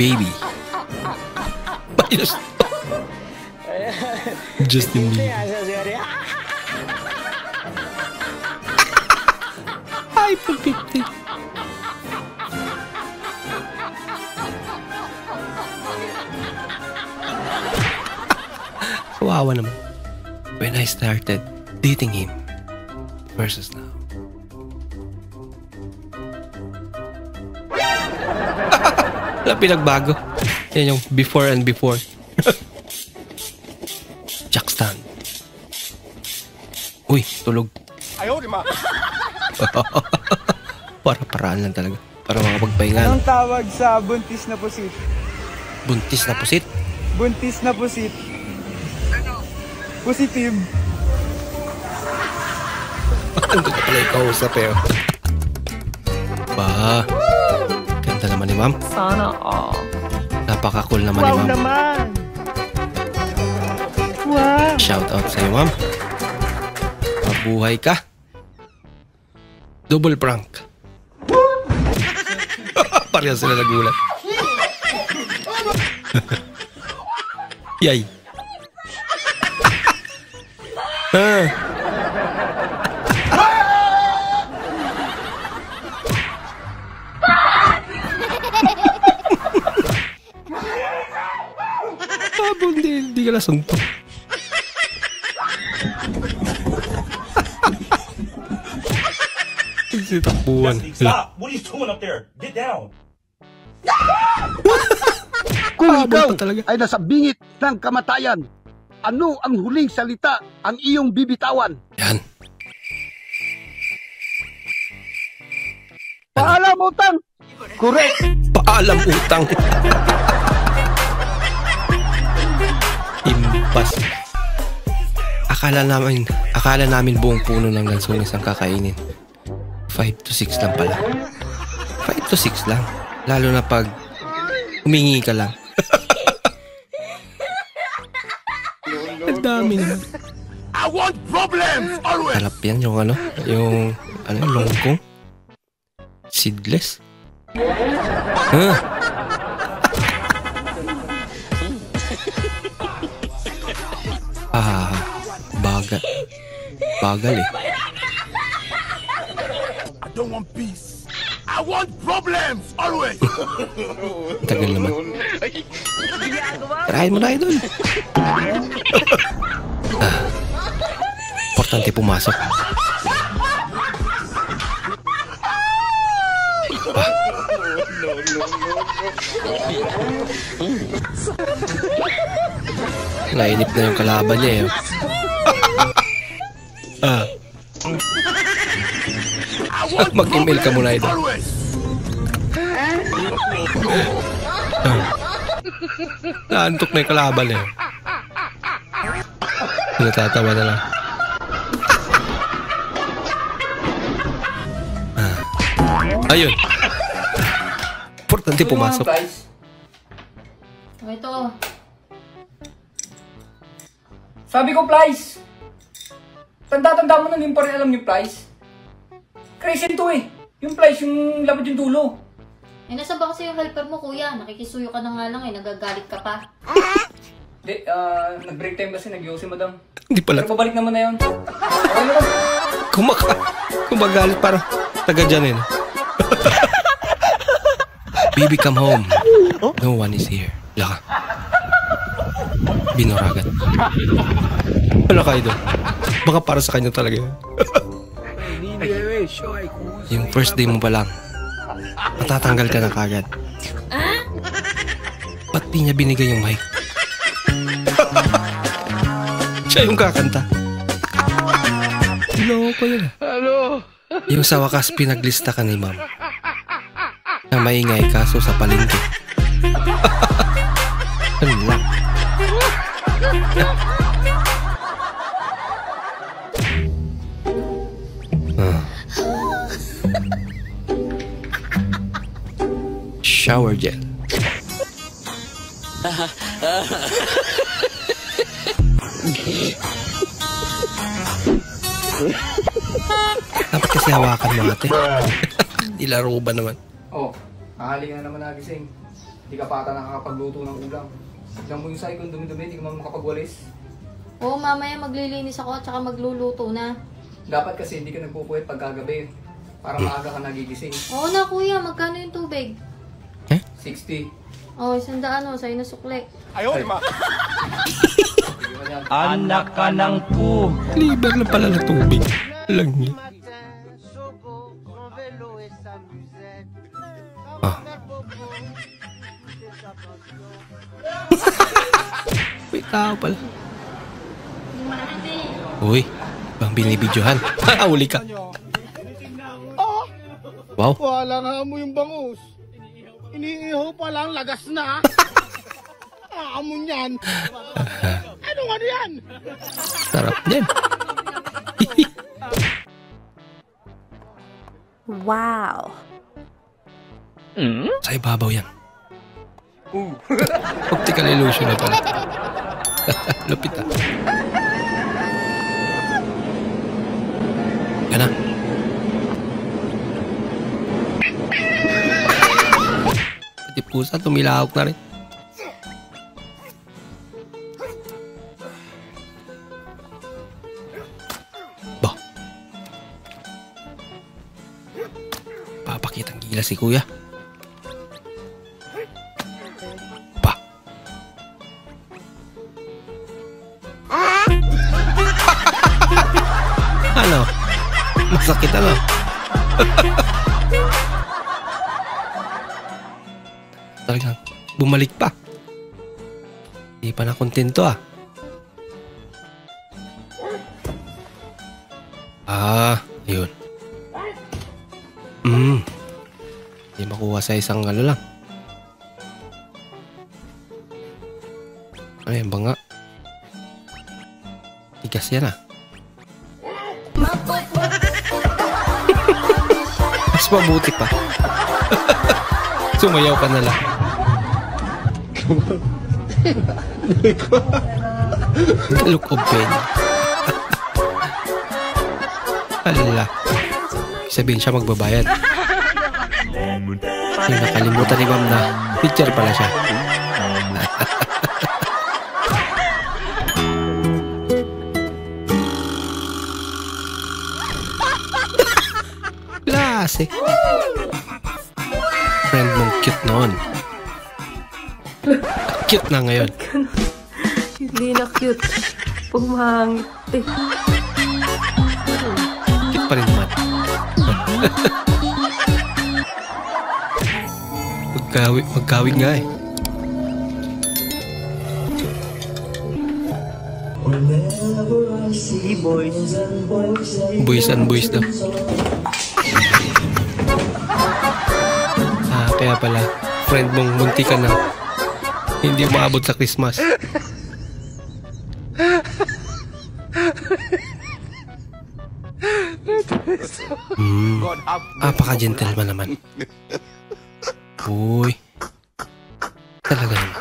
Baby. Minus. Justin Bieber. iPhone 50. Kawawa naman. When I started dating him versus now. Wala pinagbago. Yan yung before and before. Jackson. Uy, tulog. Ayaw, di ma. Para-paraan lang talaga. Para makapagpahinga. Anong tawag sa buntis na pusit? Buntis na pusit? Buntis na pusit. Ano? Positive. Ando ka pala ikausap eh. Ba, ganda naman ni ma'am. Sana all. Napaka-cool naman ni ma'am. Wow naman! Wow! Shout out sa'yo ma'am. Mabuhay ka. Double prank. Pareha sila nagulat. Yay. Hindi ka nasunto. Takbuhan. Stop! What are you doing up there? Get down! Kung ikaw ay nasa bingit ng kamatayan, ano ang huling salita ang iyong bibitawan? Yan. Paalam utang! Correct! Paalam utang! Impas. Akala namin buong puno ng lansones ang kakainin. 5 to 6 lang pala. 5 to 6 lang. Lalo na pag humingi ka lang. Ang dami naman. I want problems always. Harap yan yung ano? Yung longkong? Seedless? Bagal eh. I don't want peace. I want problems always. Tagal naman. Tarahin mo na idol. Importante pumasok. Nainip na yung kalaban niya eh. Mag-email ka muna ito. Naantok na yung kalaban eh. Natatawa na lang. Ayun. Importante pumasok. Ito. Sabi ko, Plies! Tanda-tanda mo na, hindi pa rin alam yung Plies. Crazy to eh. Yung Plies, yung labad yung dulo. Eh, nasa ba kasi yung helper mo, kuya? Nakikisuyo ka na nga lang eh, nagagalit ka pa. Hindi, nag-break time kasi, nag-yosi madam. Hindi pala. Pero babalik naman na yun. Kumagalit parang taga dyan eh. Baby, come home. No one is here. Laka. Binoragat. Wala kayo doon. Baka para sa kanya talaga yun. Yung first day mo pa lang, matatanggal ka na kagad. Ba't di niya binigay yung mic? Siya yung kakanta. Loko yun. Yung sa wakas pinaglista ka ni ma'am na maingay kaso sa palengke. Ano lang. Shower gel. Dapat kasi hawakan mo ate. Nilaro ba naman? Oh, nakahali na naman nagising. Hindi ka pa ata nakakapagluto ng ulam. Tignan mo yung sayo kung dumi-dumi, hindi ka makapagwalis. Oo, mamaya maglilinis ako at saka magluluto na. Dapat kasi hindi ka nagpupuwet pagkagabi. Para maaga ka nagigising. Oo na kuya, magkano yung tubig? 60. Oo, 100 o, sa'yo na sukli. Ayaw, ma. Anak ka ng po. Liber na pala na tubig. Lang niya. May tao pala. Uy, bang binibidyohan? Uli ka. Wow. Wala nga mo yung bangus. Iniiho pa lang, lagas na. Aamon yan. Ano nga yan? Sarap din. Wow. Sa ibabaw yan. Optical illusion na pala. Lupit ah. Yan na. Pati pusa, tumilahok na rin. Bah. Papakitang gila si kuya. Bah. Ano? Masakit ano? Talagang bumalik pa. Hindi pa na kontento ah. Yun. Hindi makuha sa isang ano lang. Ay, banga. Tigas yan ah. Mas mabuti pa. Sumayaw ka na lang. Look of pain. Alala. Sabihin siya magbabayad. Yung nakalimutan ni ma'am na teacher pala siya. Klase. Friend mong cute noon. Cute na ngayon. Hindi na cute. Pumangit eh. Cute pa rin naman. Magkawig nga eh. Boys and boys daw. Kaya pala, friend mong munti ka na. Hindi maabot sa Christmas. Apaka-gentleman naman. Uy. Talaga naman.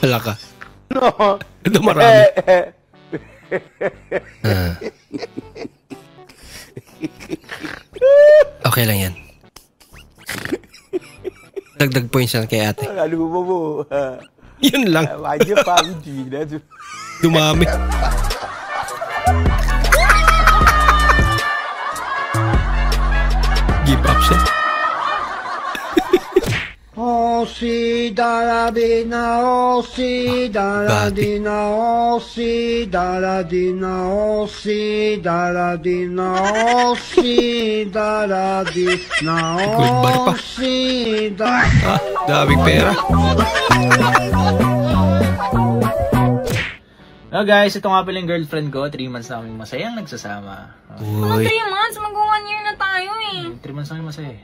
Wala ka. No. Ito marami. Okay lang yan. Dagdag points yan kay ate. Yun lang. Dumami. Give up siya. Osi daradina, osi daradina, osi daradina, osi daradina, osi daradina, osi daradina. Daming pera. Oh guys, ito nga pala yung girlfriend ko. 3 months na kaming masayang nagsasama. Mga 3 months? Mag-1 year na tayo eh. 3 months na kami masaya eh.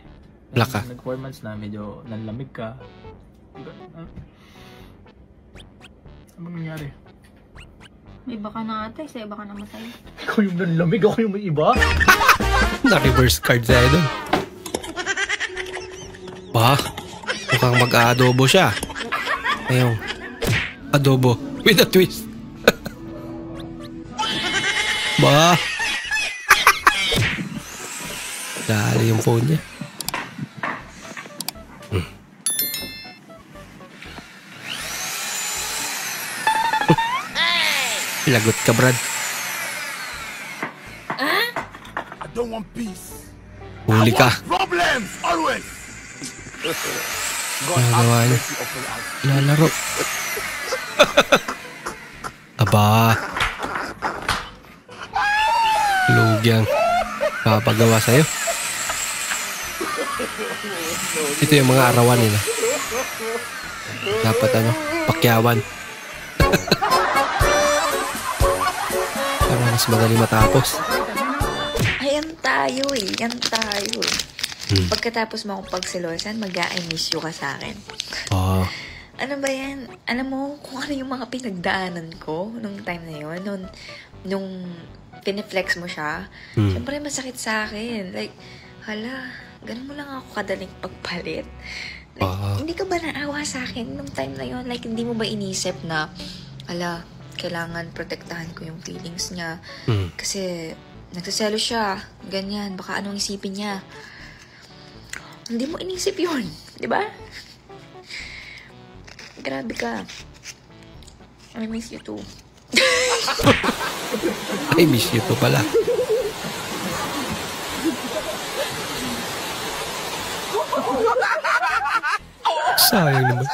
Laka. Nag 4 months na, medyo nanlamig ka. Ano nangyari? May iba ka na ate, sa iba ka na masaya. Ikaw yung nanlamig, ako yung may iba? Na-reverse card sa'yo dun. Bah, mukhang mag-aadobo siya. Ayong, adobo with a twist. Bah. Dali yung phone niya. Lagot ka, Brad. I don't want peace. Huli ka. Problems always. Nagawa niya. Lalaro. Aba. Lugyang papagawa sa'yo. Ito yung mga arawan nila. Dapat pakyawan. Para mas madali matapos. Ayan tayo eh. Yan tayo eh. Pagkatapos mo akong pagsilosan, mag-I miss you ka sa akin. Oh. Ano ba yan? Alam mo kung ano yung mga pinagdaanan ko nung time na yun? Nung piniflex mo siya, syempre masakit sa akin. Like, hala, ganun mo lang ako kadaling pagpalit. Like, hindi ka ba naawa sa akin nung time na yun? Like, hindi mo ba inisip na, hala, kailangan protektahan ko yung feelings niya. Kasi, nagsaselo siya. Ganyan, baka anong isipin niya. Hindi mo inisip yun, di ba? Grabe ka. I miss you too. I miss you too pala. Sayang naman.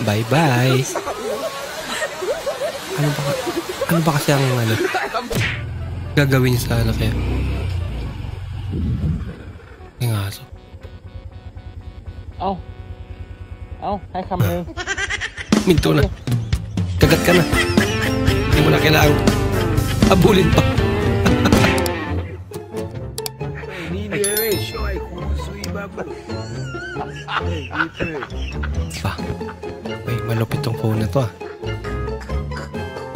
Bye-bye. Ano ba kasi ang gagawin sa anak kaya? Yung aso. Hay kami. Minto na. Kagat ka na. Hindi mo na kailangan abulin pa. May malupit tong phone na to ah.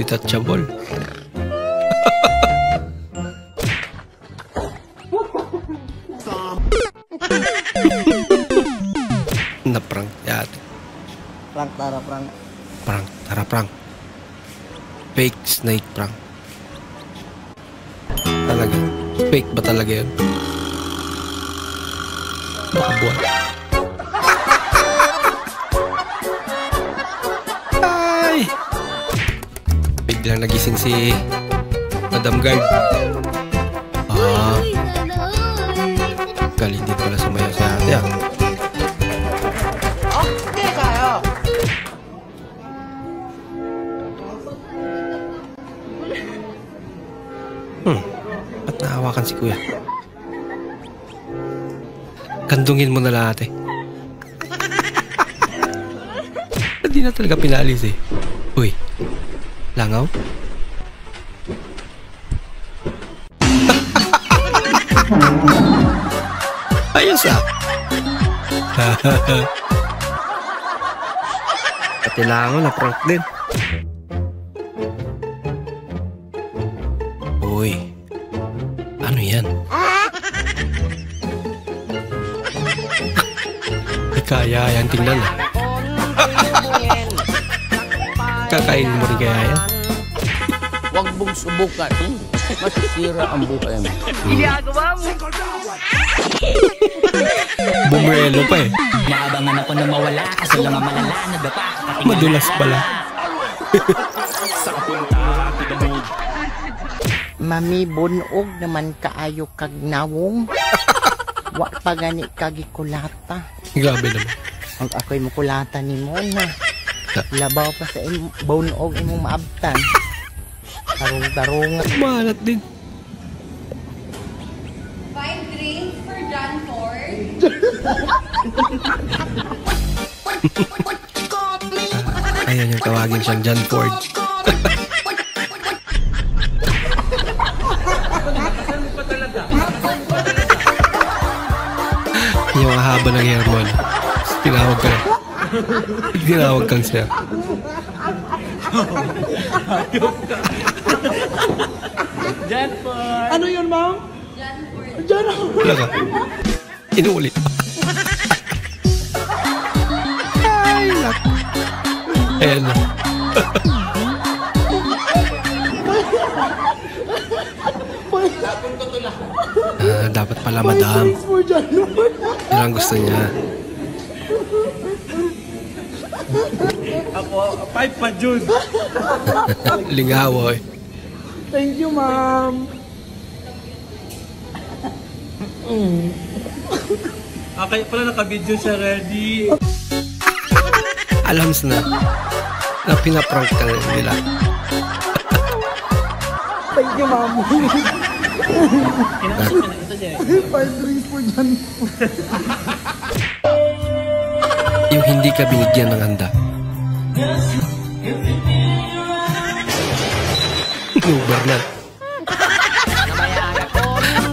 Detachable. Na-prank yata. Prank, tara prank. Prank, tara prank. Fake snake prank. Talaga? Fake ba talaga yun? Baka buwan. Ay! Biglang nagising si Madam Guard. Galing din pala sumayaw sa ate ah. Ba't naawakan si kuya? Kandungin mo na lang ate. Hindi na talaga pinalis eh. Uy, langaw? Ayos ah. Pati langaw na prank din. Uy, ano yan? Kaya yan, tingnan na. Kakainin mo rin kaya yan? Huwag mong subukan. Masisira ang buhay mo. Ginagawa mo. Bumrelo pa eh. Naabangan ako na mawala kaso lang ang malala na dapa. Madulas pala. Sa kapunta, tigamod. Mami, bunog naman kaayo kag nawong. Wa pa gani kagikulata. Grabe naman. Ang ako'y mukulata ni Mona. Labaw pa sa bunog imong maabtan. Tarong-tarong. Malat din. 5 drinks for John Ford. Ayan yung tawagin siyang John Ford. Yung haba ng hair mo. Tinawag ka. Tinawag kang sir. John Ford. Ano yun, ma'am? John Ford. John Ford. Wala ka. Inuulit. Ay, lak. Ayan na. Dapat pala madam. Yan ang gusto niya. Ako, 5 pa June. Lingaw, eh. Thank you, ma'am. Kaya pala naka-video siya, ready. Alam na pinaprank ka nila. Thank you, ma'am. 5 drinks po dyan. Yung hindi ka binigyan ng handa. Uber na.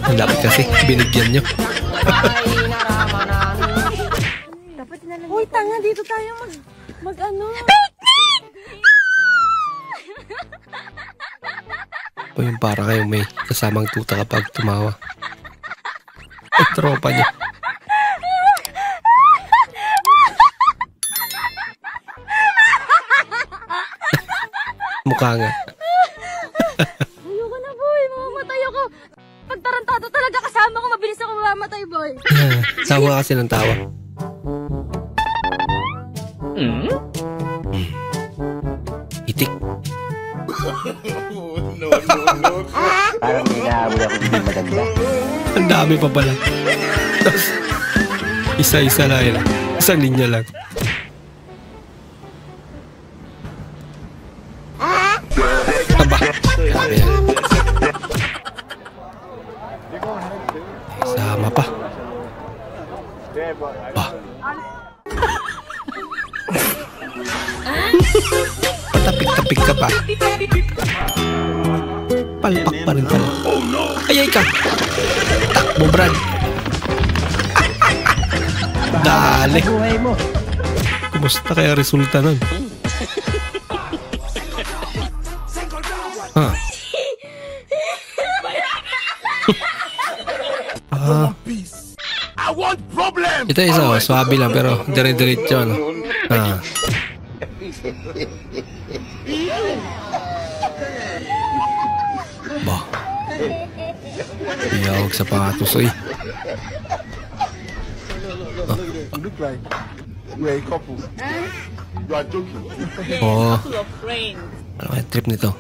Ang lapit kasi, binigyan nyo. Uy, tanga, dito tayo mag-ano. O yung para kayo may kasamang tuta kapag tumawa. Ay, tropa niya. Mukha nga. Ayoko na, boy. Mamamatay ako. Pag tarantado talaga kasama ko, mabilis ako mamamatay, boy. Tawa kasi ng tawa. Itik. No. Parang may nahabol ako hindi maganda. Ang dami pa pala. Tapos, isa-isa lang yun. Isang linya lang. Aba. Grabe yan. Sama pa. Bah. Patapik-tapik ka pa. Palpak pa rin pala. Ayay ka. Takbo, Brad. Dali. Kumusta kaya resulta nun? Ito isa, swabe lang pero dire-diretso, no? Bah. Iyawag sa pangatusoy. You look like we're a couple. You are joking. Oh. Ano kaya trip nito?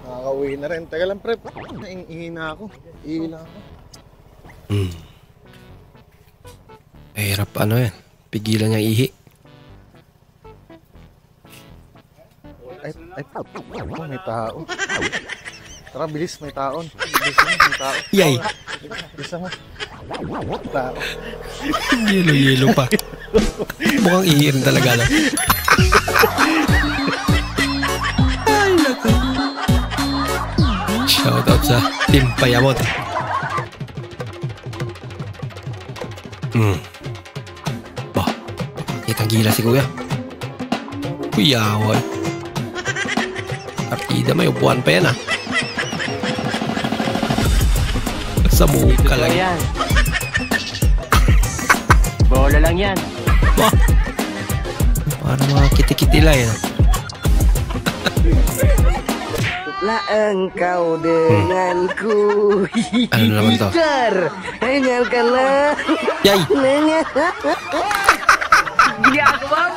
Nakakauwi na rin. Teka lang, prep. Ihi na ako. Ihi na ako. Hirap ano yan. Pigilan niya ihi. Ay, may tao. Tara, bilis, may taon. Bilis mo, may tao. Yay! Bisa mo. Tao. Yelo-yelo pa. Mukhang ihi rin talaga lang. Ay, naku. Shoutout sa Team Payamot. Bah, kitang gila si kuya. Kuyaway. Partida may upuan pa yan, Sa muka lang yan. Bola lang yan. Bah, parang mga kitikitila yan. La engkau denganku. Ano naman to? Hanyakanlah. Yay! Gili ako, bang?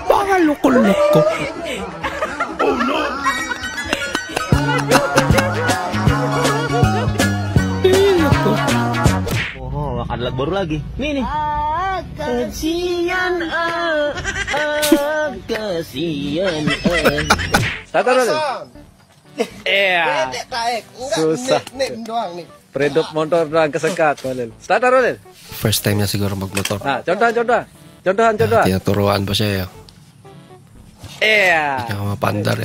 Baka loko-loko. Oh no! Oh, adalah baru lagi. Nih. Kasian, kasian. Tatar susah. Doang nih. Predop motor doang kesekat, Malil. Starter, Malil. First time niya siguro magmotor. Contohan. Tinuturuan pa siya, Hindi niya mapandar,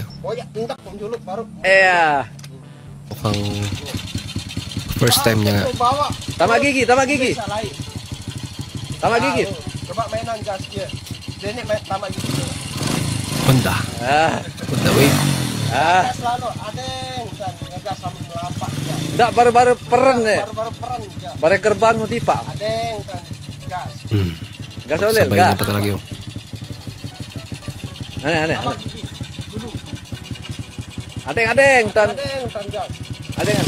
Mukhang first time niya nga. Tama gigi. Tama gigi. Coba mainan gas dia. Nenek tama gigi. Honda. Honda Wave. Selalu ada yang ngegas sambil melapak. Enggak, baru-baru peren ya. Baru-baru peren. Baru kerban mau tipa. Ada yang gas. Gas Oleh. Sabay na pa talaga, 'yo. Aneh. Adeng. Adeng.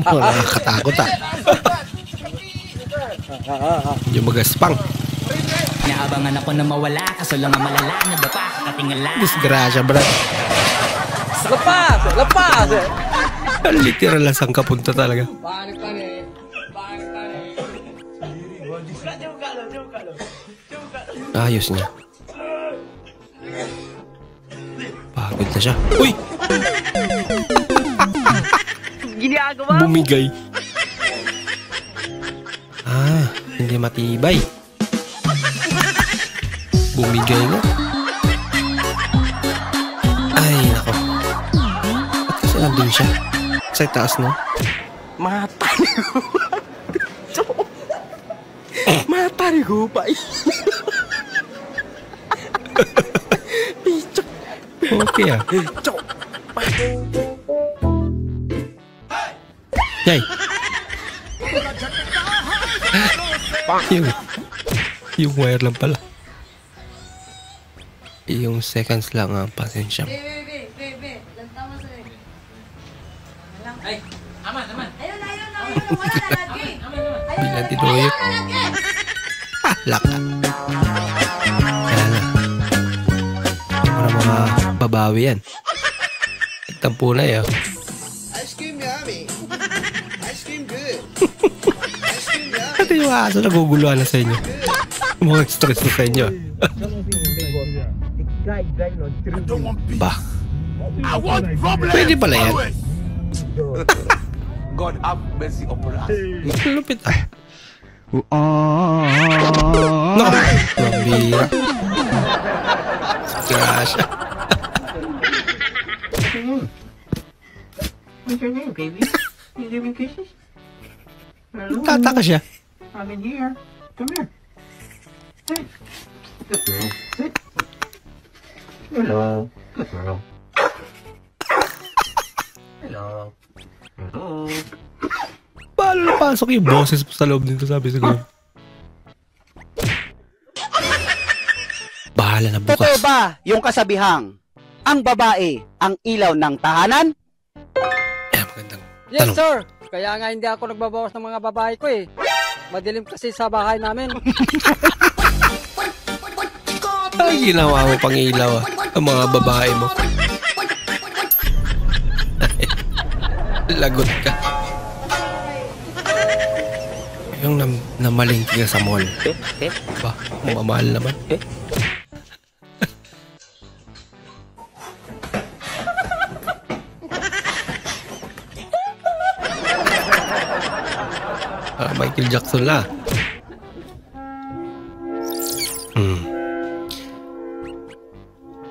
Nakakatakot Yung magaspang. Naabangan ako na mawala, kaso lang ang malala na dapa katingala. Disgrasya, brad. Lepas. Literal lang saan kapunta talaga. Ayos niya. Pagod na siya. Uy! Bumigay. Hindi matibay. Bumigay na. Ay, nako. Ba't kasi nandun siya? Sa taas, no? Matari ko pa. Okay Yay! Yung wire lang pala. Yung seconds lang ang pasensya. Ay, aman. Ayun. Wala lagi. Bilang tinoyo. Laka. Kaya na. Para mga babawi yan. Nagtampo na yun. Ice cream yummy. Ice cream good. Ito yung aso naguguluhan na sa inyo. Mga stress na sa inyo. Ba? Pwede pala yan. God have mercy upon us. Lupit Naku, mambira. Gosh. What's your name, baby? You give me kisses? Tataka siya. I'm in here. Come here. Hey. Good girl. Sit. Hello. Good girl. Hello. Hello. Paano napasok yung boses sa loob nito, sabi siguro. Bahala na bukas. Totoo ba yung kasabihang ang babae ang ilaw ng tahanan? Yes, sir. Kaya nga hindi ako nagbabawas ng mga babae ko eh. Madilim kasi sa bahay namin. Ay, ginawa mo pang ilaw ang mga babae mo. Lagot ka. Yung namalingki ka sa mall. Ba, mamahal naman. Michael Jackson la.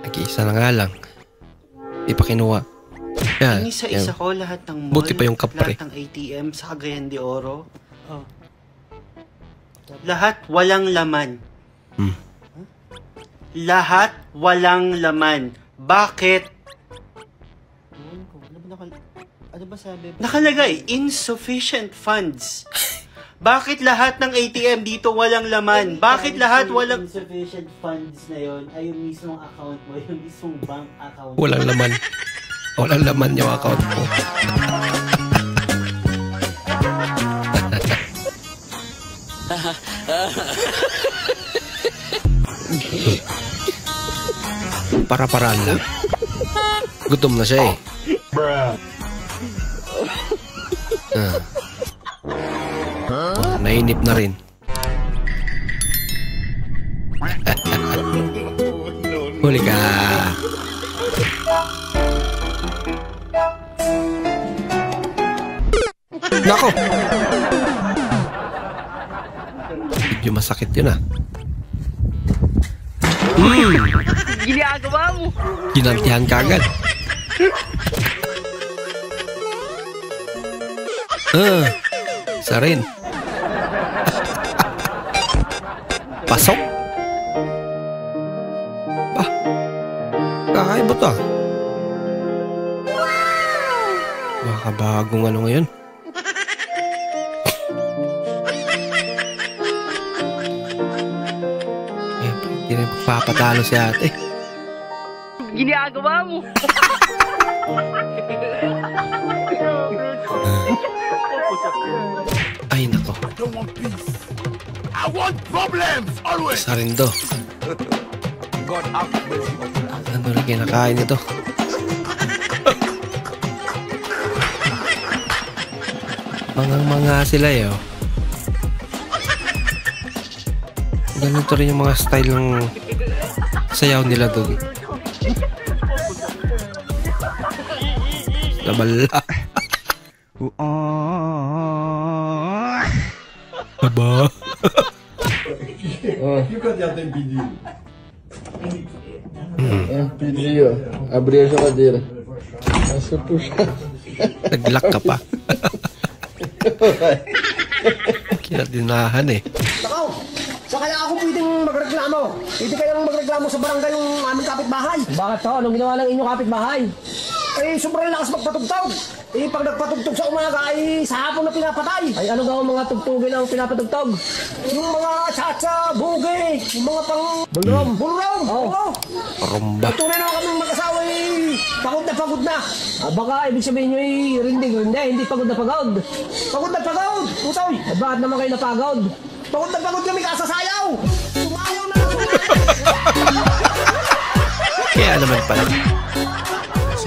Nag-iisa na nga lang. Di pa kinuha. Yan. Inisa-isa ko lahat ng mall. Buti pa yung kapre. Lahat ng ATM sa Cagayan de Oro. Oh. Lahat walang laman. Lahat walang laman. Bakit? Ano ba sabi? Nakalagay, insufficient funds. Bakit lahat ng ATM dito walang laman? Bakit lahat walang... Insufficient funds na yon ay yung mismong account mo, yung mismong bank account. Walang laman. Walang laman yung account mo. Para-paraan lang. Gutom na siya eh. Nainip na rin. Huli ka. Nako. Medyo masakit yun ah. Ginagawa mo. Ginantihan ka agad. Isa rin. Pasok. Bah, kakaiba to ah. Makabagong ano ngayon. Hindi rin magpapatalo si ate. ginagawa mo? Ay, nako. I want problems always. Isa rin to. Ano rin kinakain ito? Mga sila eh, oh. Ganito rin yung mga style ng sayaw nila doon. Nabala. Aba. You got the video. Video. Abrir sa cadeira. Essa puxa. Nag-lock ka pa. Kinatinahan eh. Nakaw! So kaya ako pwedeng magreklamo. Pwede kayang magreklamo sa barangay yung aming kapitbahay. Bakit to? Anong ginawa ng inyong kapitbahay? Eh, sobrang lakas magpatugtog. Eh, pag nagpatugtog sa umaga, ay sa hapon na pinapatay. Ay, ano daw ang mga tugtugin ang pinapatugtog? Yung mga chacha, buge, yung mga pang... Bulrom. Bulrom! Oo. Rumba. Tunay naman kaming mag-asawa eh, pagod na pagod na. Baka ibig sabihin nyo eh, hindi pagod na pagod. Pagod na pagod! Utoy! Bakit naman kayo napagod? Pagod na pagod kami kasasayaw! Sumayaw na! Kaya naman pala.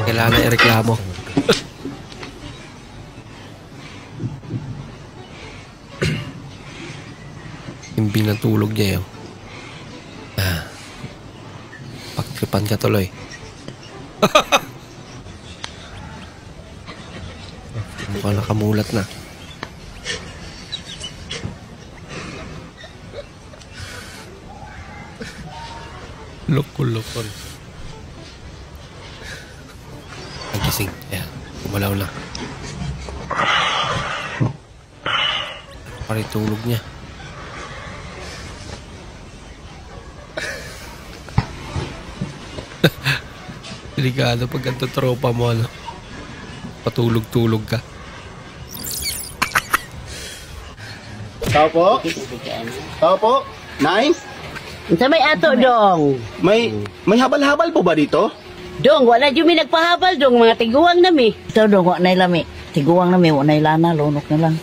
Kailangan na ireklamo. Yung binatulog niya yun. Pagtripan ka tuloy. Mukhang nakamulat na. Loko-loko. Nagising. Ayan. Kumalaw na. Parang tulog niya. Delikado pag ganito tropa mo, ano? Patulog-tulog ka. Tao po? Tao po? Nay? Sa may ato, Dong. May habal-habal po ba dito? Dong, wala dyan may nagpahabal, Dong. Mga tiguang nami. Ito, Dong, wala na lami. Tiguang nami, wala na lana, lunok na lang.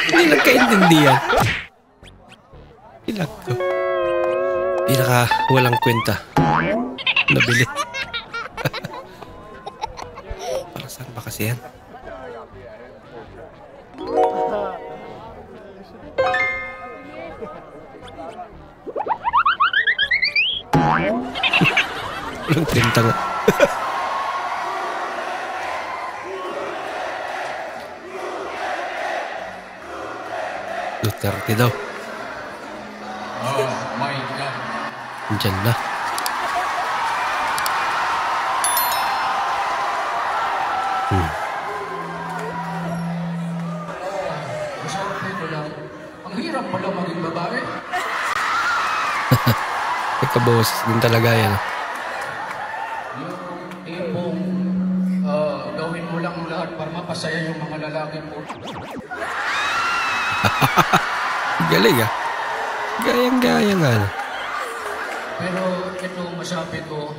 Hindi nagkaintindihan. Ilag to. Pinaka walang kwenta. Nabili. Para saan ba kasi yan? Walang kwenta nga. Duterte daw. Oh my God. Diyan na. Masabi ko lang, ang hirap pala maging babae. Nagkabawas din talaga yan. Yung tipong gawin mo lang lahat para mapasaya yung mga lalaki mo. Galing ah. Gayang-gaya nga. Pero ito masabi ko,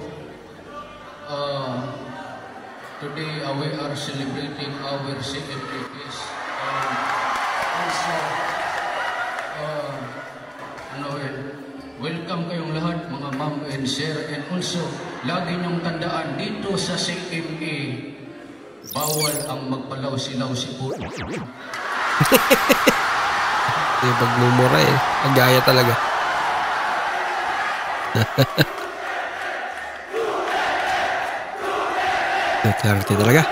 today we are celebrating our 70th. Also, welcome kayong lahat mga ma'am and sir, and also lagi niyong tandaan dito sa CMA bawal ang magpalaw-silaw si po. Yung pagmumura eh. Ang gaya talaga. Duterte talaga.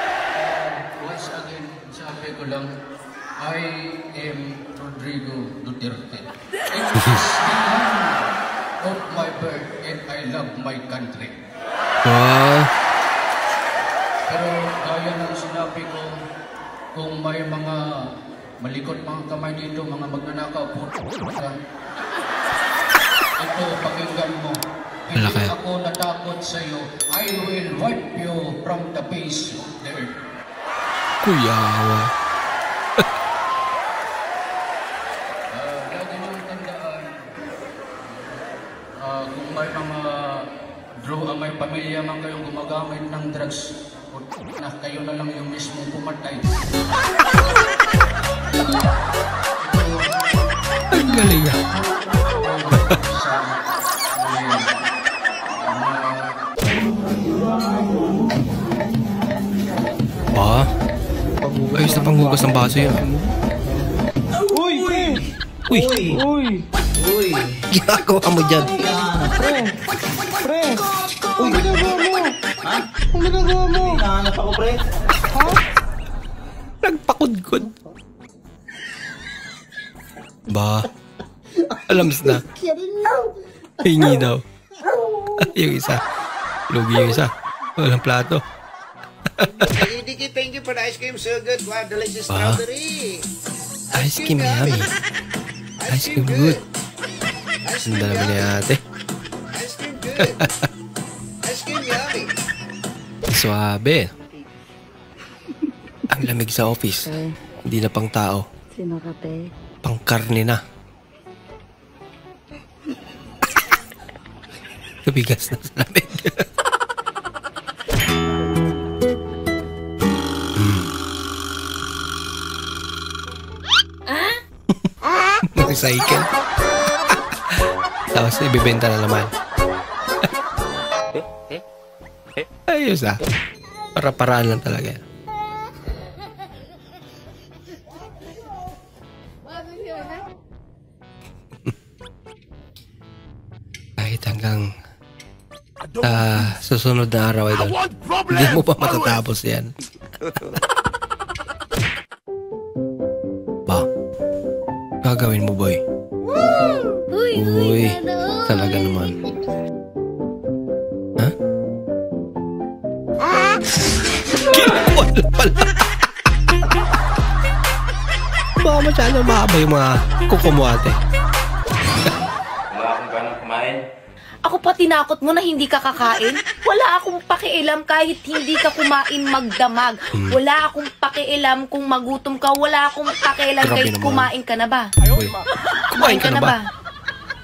Once again, sabi ko lang, I am Rodrigo Duterte. It is the land of my birth and I love my country. Wow. Pero gaya ng sinabi ko, kung may mga malikot mga kamay dito, mga magnanakaw po, ito, pakinggan mo. Hindi ako natakot sa iyo. I will wipe you from the face of the earth. Kuyawa. Lagi niyong tandaan, kung may mga may naman kayong gumagamit ng drugs, na kayo na lang yung mismong pumatay. Ang galing ah. Ayos na panghugas ng baso yun. Uy! Uy! Uy! Ginagawa mo dyan. Pre! Uy! Ang ginagawa mo? Ha? Ang ginagawa mo? Hinahanap ako, pre. Ha? Nagpakudkod. Ba? Alams na. Hingi daw. Yung isa. Lugi yung isa. Walang plato. Diki, thank you for the ice cream. So good. Wow, delicious strawberry. Ice cream yummy. Ice cream good. Ang dami ni ate. Ice cream good. Ice cream yummy. Suabe. Ang lamig sa office. Hindi na pang tao. Sino ka, te? Pang karne na. Kabigas na sa lamig. Cycle. Tapos ibibenta na naman. Ayos ah. Para-paraan lang talaga. Kahit hanggang susunod na araw ito, hindi mo pa matatapos yan. Ba? Gagawin mo, boy? Uy, talaga naman. Ha? Wala pala. Baka masyado mahaba yung mga kuko mo, ate. Wala akong ganang kumain. Ako pa tinakot mo na hindi ka kakain? Wala akong pakialam kahit hindi ka kumain magdamag. Wala akong pakialam kung magutom ka. Wala akong pakialam kahit kumain ka na ba? Uy, kumain ka na ba?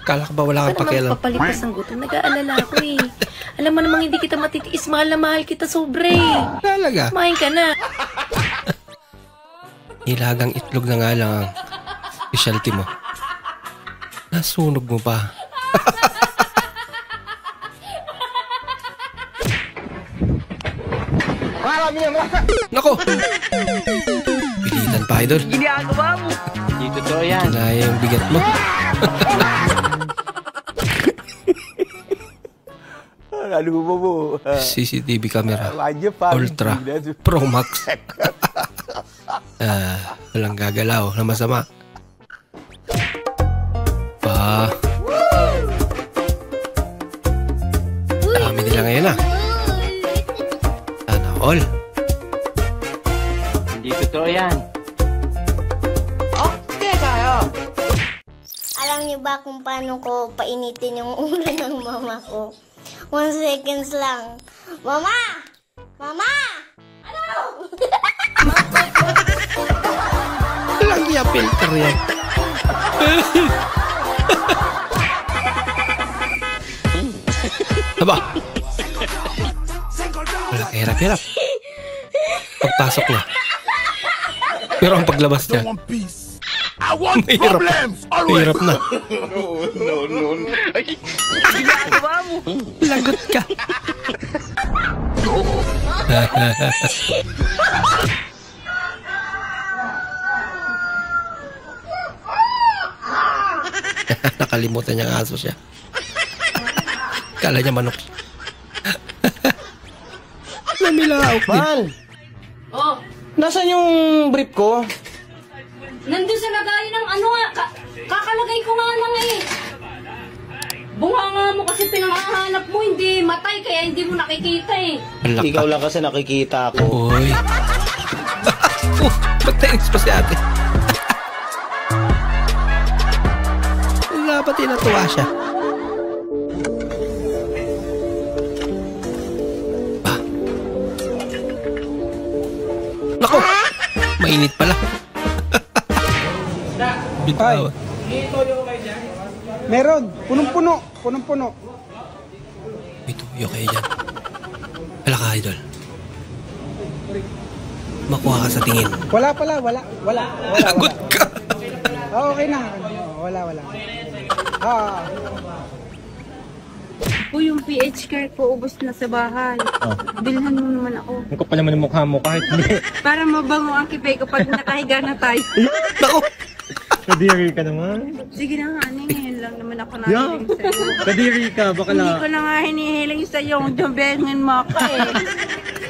Kala ka ba wala kang pakialam? Ano papalipas ng gutom? Nag-aalala ako eh. Alam mo namang hindi kita matitiis. Mahal na mahal kita sobre. Talaga? Kumain ka na. Nilagang itlog na nga lang ang specialty mo. Nasunog mo pa. Nako! Pilitan pa, idol. Ginagawa mo. Hindi totoo yan. Kinaya yung bigat mo. Ano mo? CCTV camera. Ultra Pro Max. Walang gagalaw na masama. Pa. Dami nila ngayon ah. Sana all. Hindi totoo yan. Okay kayo. Alam niyo ba kung paano ko painitin yung ulo ng mama ko? 1 seconds lang. Mama! Mama! Ano? Walang niya filter yan. Aba. Wala kahirap-hirap. Pagpasok na. Pero ang paglabas niya, mahirap. Mahirap na. No. Ginagawa mo. Lagot ka. Nakalimutan niyang aso siya. Kala niya manok. Namilaok din. Mahal! Oh, Nasaan yung brief ko? nandun sa lagayan ng ano nga. Kakalagay ko nga lang eh. Bunganga mo kasi pinangahanap mo, hindi matay, kaya hindi mo nakikita eh. Ikaw lang kasi nakikita ako. Uy. Ba't thanks pa si ate? Dapat tinatuwa siya. Nako! Mainit pala. Bitaw. Meron. Punong-puno. Punong-puno. May tuyo kayo dyan. Wala ka, idol. Makuha ka sa tingin. Wala. Lagot ka. Okay na. Wala. Po yung PH card ko ubos na sa bahay. Bilhan mo naman ako. Ang kapal naman yung mukha mo kahit hindi. Para mabango ang kipay ko pag nakahiga na tayo. Naku! Kadiri ka naman. Sige na nga, hinihiling lang naman ako nahihiling sa'yo. Kadiri ka, bakala. Hindi ko na nga hinihiling sa'yo. Jobengin mo ako eh.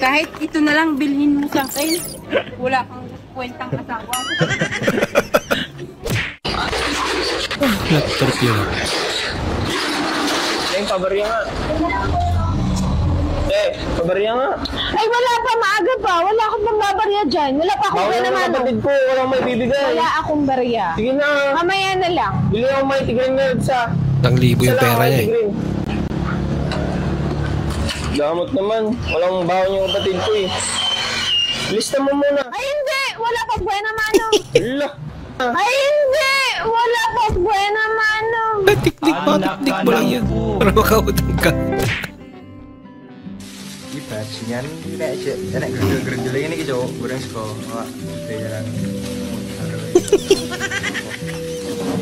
Kahit ito na lang bilhin mo sa akin. Wala kang kwentang asawa. Laptop yun. Pabarya nga. Pabarya nga. Ay, wala pa. Maaga pa. Wala akong pambabarya dyan. Wala pa akong barya naman. Kapatid ko, walang may bibigay. Wala akong barya. Sige na. Mamaya na lang. Bili ako may tigring nerds ha. 1,000 yung pera niya eh. Gamot naman. Walang baon yung kapatid ko eh. Lista mo muna. Ay, hindi. Wala pa buena mano. Hala. Ay, hindi. Wala pa buena mano. Tiktik mo lang yan. Para makautang ka. Yan, kayak aja. Enak gerendel lagi nih kejo, goreng sego. Wah, jalan.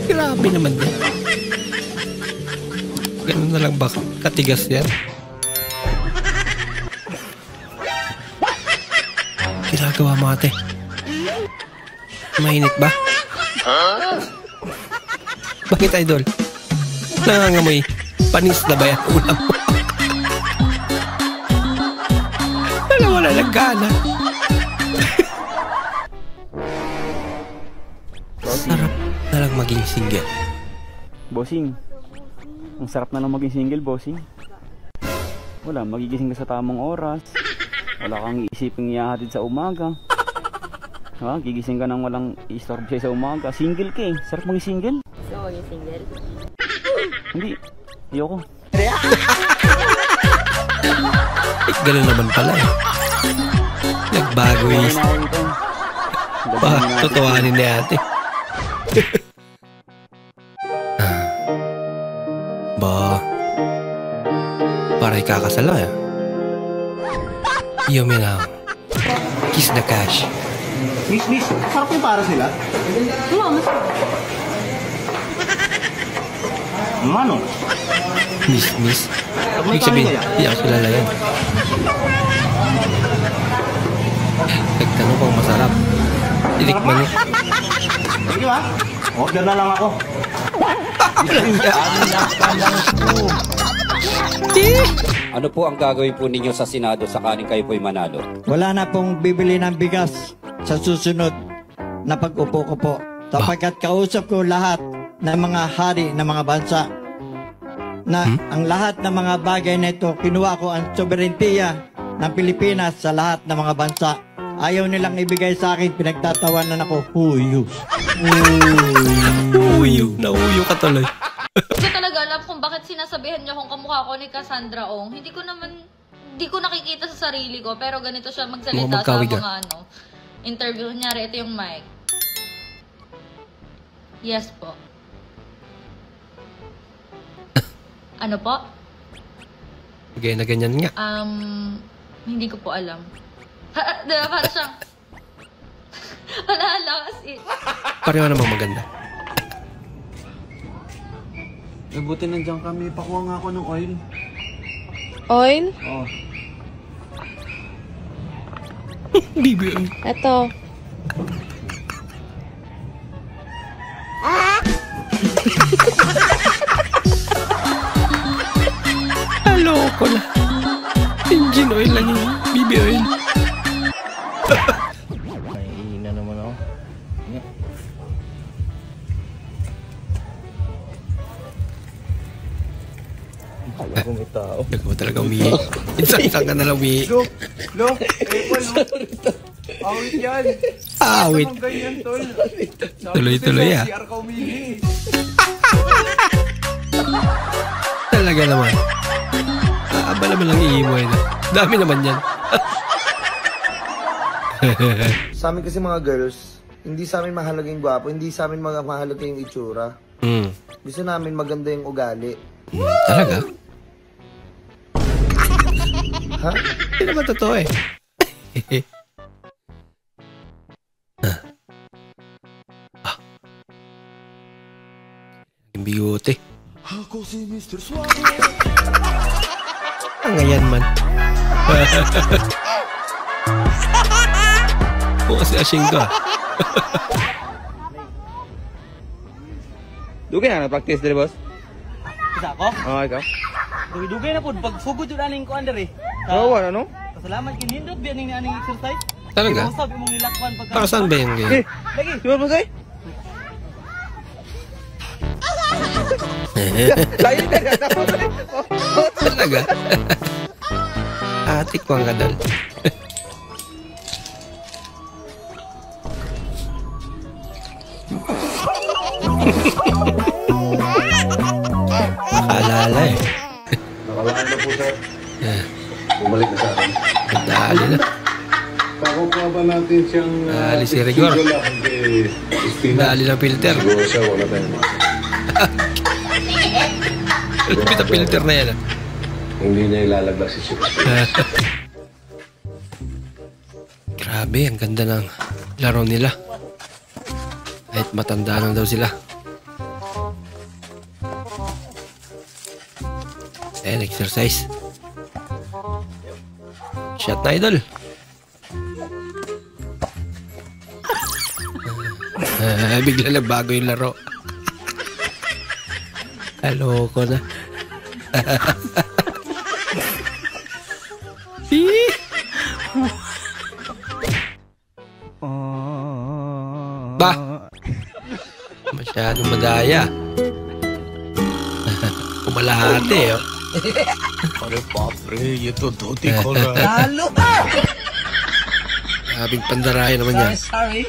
Grabe naman din. Ganun na lang ba? Katigas yan. Ginagawa mo ate. Mainit ba? Bakit idol? Nangangamoy. Panis na ba yan ulam mo? Wala nagkana. Sarap na lang maging single. Bossing, ang sarap na lang maging single, bossing. Wala, magigising ka sa tamang oras. Wala kang iisiping ihahatid sa umaga. Gigising ka nang walang i-storb sa umaga. Single ka eh. Sarap maging single. So, maging single? Hindi. Ayoko. Ganun naman pala eh. Nagbago eh. Totohanin ni ate. Para ikakasal na eh. Yumi na. Kiss the cash. Miss, sarap yung para sila? Ano? Miss. Ibig sabihin, hindi ako kilala yan. Nagtanong kung masarap. Tinikman niya. Sige ba? Order na lang ako. Ano po ang gagawin po ninyo sa Senado sakaling kayo po'y manalo? Wala na pong bibili ng bigas sa susunod na pag-upo ko po. Sapagkat kausap ko lahat ng mga hari ng mga bansa na ang lahat ng mga bagay na ito, kinuha ko ang soberentiya ng Pilipinas sa lahat ng mga bansa. Ayaw nilang ibigay sa akin, pinagtatawanan ako. Huyo. Nauyo ka tuloy. Hindi ko talaga alam kung bakit sinasabihan niya kung kamukha ko ni Cassandra Ong. Hindi ko nakikita sa sarili ko, pero ganito siya magsalita sa mga interview. Kunyari, ito yung mic. Yes po. Ano po? Okay, na ganyan nga. Hindi ko po alam. Diba, para siyang... Wala kasi. Pareho namang maganda. Buti nandiyan kami. Pakuha nga ako ng oil. Oil? Oo. Bibi. Ito. Loko na. Engine oil lang yun. Bibi oil. May ina naman ako. Talagang may tao. Nagawa talaga umihi. Isang ka nalang umihi. Lo, awit yan. Awit. Tuloy-tuloy ah. CR ka umihi. Talaga naman. Aba naman lang iimo eh. Dami naman yan. Sa amin kasi mga girls, hindi sa amin mahalaga yung gwapo, hindi sa amin mahalaga yung itsura. Gusto namin maganda yung ugali. Talaga? Ha? Hindi naman totoo eh. Yung bigote. Ako si Mr. Suave. Ang ngayon man. O kasi asing ka. Dugay na practice dali boss. Isa ako? Oo, ikaw. Dugay na po, pag sugod yun aning ko under eh. Oo, ano? Pasalamat kinindot biya ning aning exercise. Talaga? Ikaw sabi mong nilakwan pagka. Para saan ba yung game? Lagi. Di ba boss ay? Lain ka na talaga. Atik ko ang kadal. Nakaalala eh. Nakalaan na po, sir. Bumalik na sa akin. Nagdali na. Pakukuha ba natin siyang... Dali si Rigor. Dali ng filter. Siguro siya, wala tayo. Lupit ang filter na yan. Hindi niya ilalaglag si Chip. Grabe, ang ganda ng laro nila. Kahit matanda na daw sila. Ayan, exercise. Shot na, idol. Bigla na bago yung laro. Haloko na. Ba? Masyadong madaya. Kumalahati, oh. अरे बाप रे ये तो धोती खोल रहा है Lalo ka! Grabing pandaraya naman yan. Sorry.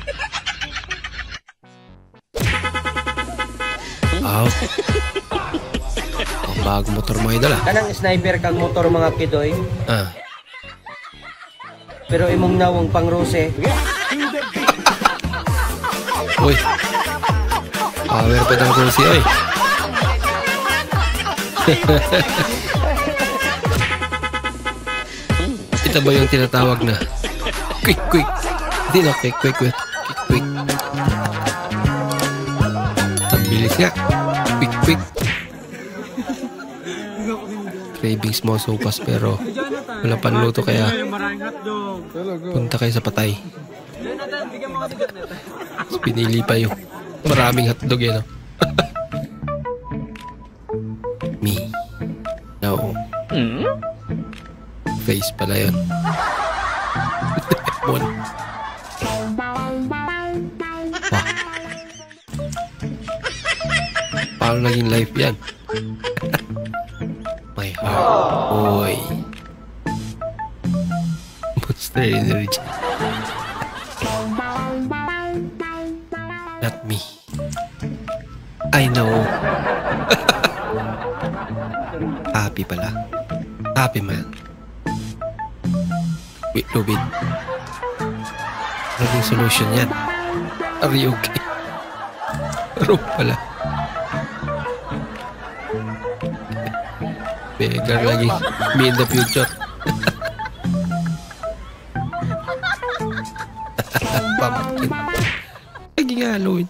Wow. Ang bagong motor mo, idol, ah. Kanang sniper kang motor mga kidoy. Ah. Pero imong nawang pang rose. Uy. Power pa daw ko siya, oy. Ito ba yung tinatawag na quick? Hindi na quick. Ang bilis nga. Quick. Cravings mo sopas pero wala panluto kaya punta kayo sa patay. Tapos pinili pa yung maraming hotdog eh, no? Me. No. Face pala yun. One. Wah. Paano naging life yan? My heart. Boy. Monster energy. Not me. I know. Happy pala. Happy man. Wait, Lubid. Naging solution yan. Are you okay? Pero pala. Beggar lagi. Me in the future. Pumpkin. Lagi nga Halloween.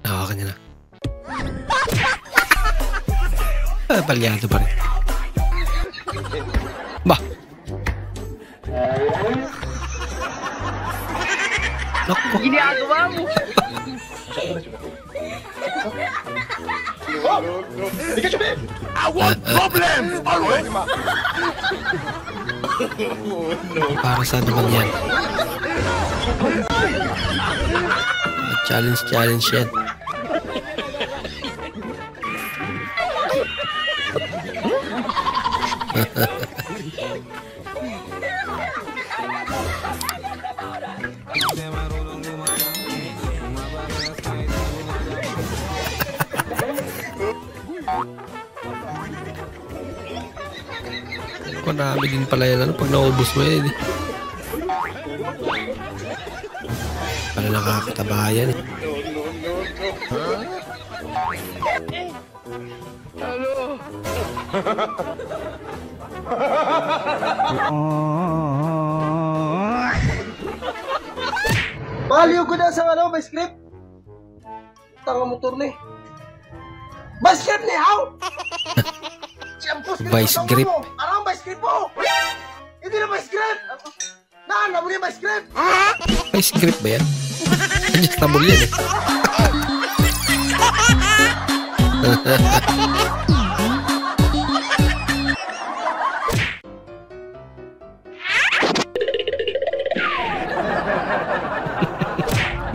Hawakan niya na. Palyado pa rin. Bah! Naku. Ginagawa mo! I want problems always. Para saan naman yan? Challenge yan. Konami din pala yan, ano, pag naubos mo yan, eh. Pala nakakatabayan, eh. Hello. Baliw ko na sa ano, may script. Tanga motor ni. May script ni, how? Vice grip. Arang may script po. Hindi na may script. Naan, mo niya may script. Vice grip ba yan? Adjustable yan eh.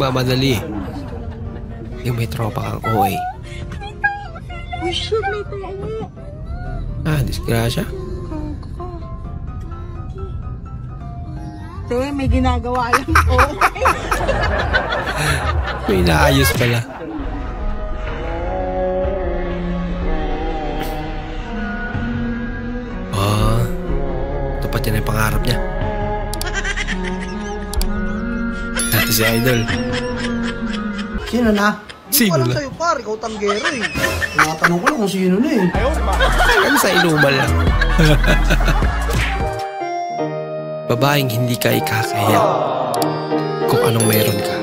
Mamadali. Yung may tropa kang OA. Uy, shoot, may tayo. Disgrasya. Te, may ginagawa yung OA. May inaayos pala. Tapat yan ang pangarap niya. Dati si Idol. Sino na? Sino na? Walang sa'yo par, ikaw tanggero eh. Natanong ko lang kung sino na eh. Ano sa inumal lang. Babaeng hindi ka ikakaya kung anong meron ka.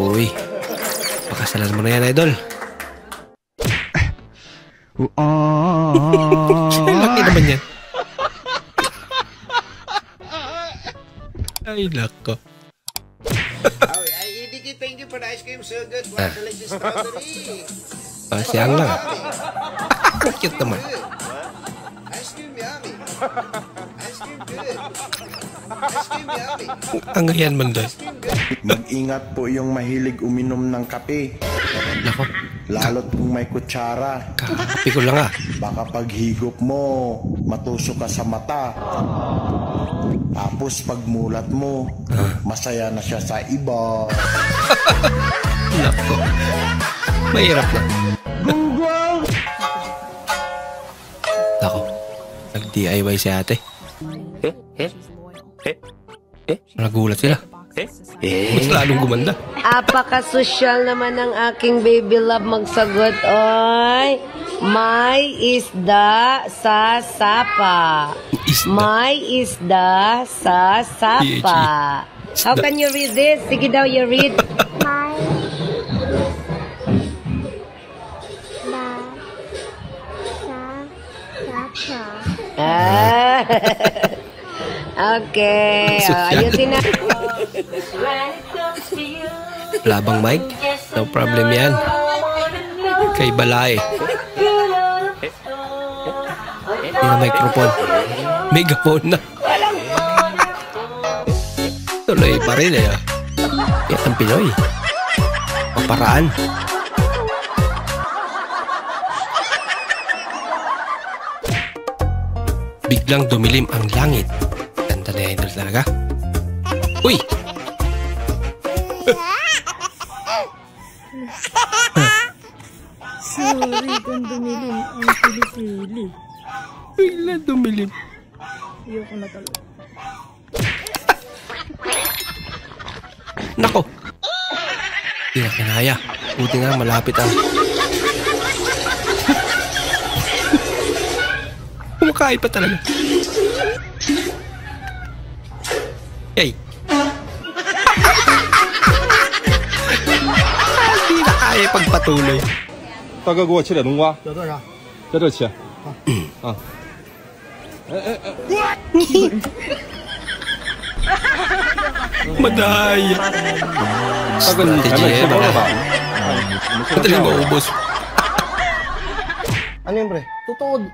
Uy, pakasalan mo na yan, Idol. Laki naman yan. Ay, nako. Thank you for the ice cream. So good. Wow, delicious strawberry. Siyang lang. Cute naman. Ice cream yummy. Ice cream good. Ice cream yummy. Ang ganyan man doon. Mag-ingat po yung mahilig uminom ng kape. Nako. Lalo't kung may kutsara. Kakapi ko lang Baka paghigop mo, matusok ka sa mata. Tapos pagmulat mo, masaya na siya sa iba. Nako. Mahirap na. Nako. Nag-DIY si ate. Nagulat sila. Mas lalong gumanda. Apaka-social naman ng aking baby love magsagot. Oy, may isda sa sapa. May isda sa sapa. How can you read this? Sige daw, you read. Okay. Ayusin na. Labang mic? No problem yan. Kay Balay. Hindi na microphone. Megaphone na. Tuloy pa rin eh. Yan ang Pinoy. Paparaan. Biglang dumilim ang langit. Ganda na Idol talaga. Uy! Sorry kung dumilim ang pili-pili. Bigla dumilim. Ayoko na talaga. Nako! Hindi na kinaya. Buti nga malapit ang... Kumakain pa talaga. Hey! Hindi na kaya pagpatuloy. 大哥，给我切点冬瓜。有多少？在这切。啊。Madaya. 大哥，你前面切多了吧？ Madali maubos. Ano yun, pre?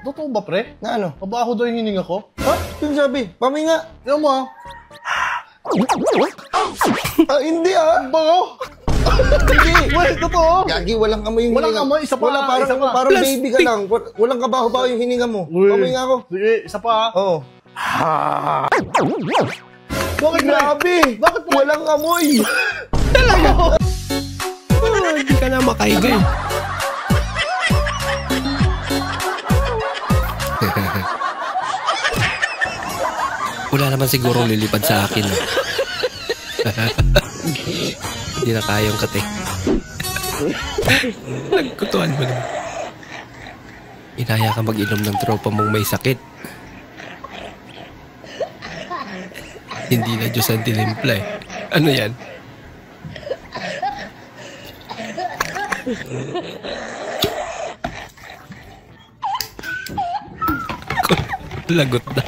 Totoo ba, pre? Na ano? Mabaho daw yung hininga ko? Ha? Yung sabi, paminga. Tignan mo, hindi Bago? Hindi. Wait, totoo. Gagi, walang amoy yung hininga. Walang amoy, isa pa. Wala, parang baby ka lang. Walang kabaho-baho yung hininga mo. Paminga ako. Sige, isa pa. Oo. Bakit, grabe? Bakit walang amoy? Talaga? Hindi ka na makaiga eh. Wala naman siguro lilipad sa akin. Hindi na kayong kate. Nagkutuan mo naman. Inaya ka mag-inom ng tropa mong may sakit. Hindi na Diyos ang tinimpla eh. Ano yan? Lagot na.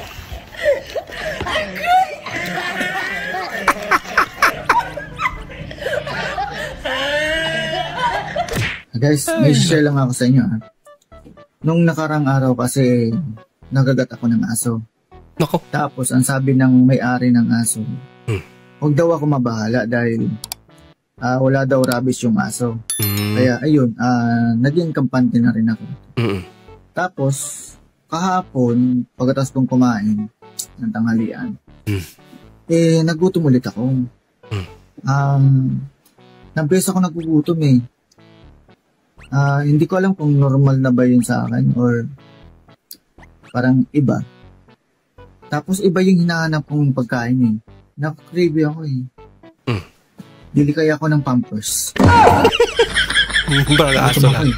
Guys, may share lang ako sa inyo. Nung nakarang araw kasi nagagat ako ng aso. Nako. Tapos ang sabi ng may-ari ng aso, huwag daw ako mabahala dahil wala daw rabies yung aso. Kaya ayun, naging kampante na rin ako. Tapos kahapon, pagkatapos kong kumain ng tanghalian, nagutom ulit ako. Nabes ako nagugutom eh. Hindi ko alam kung normal na ba yun sa akin or parang iba. Tapos iba yung hinahanap kong pagkain eh. Naku-cravey ako eh. Bili kaya ako ng Pampers. Parang aso lang.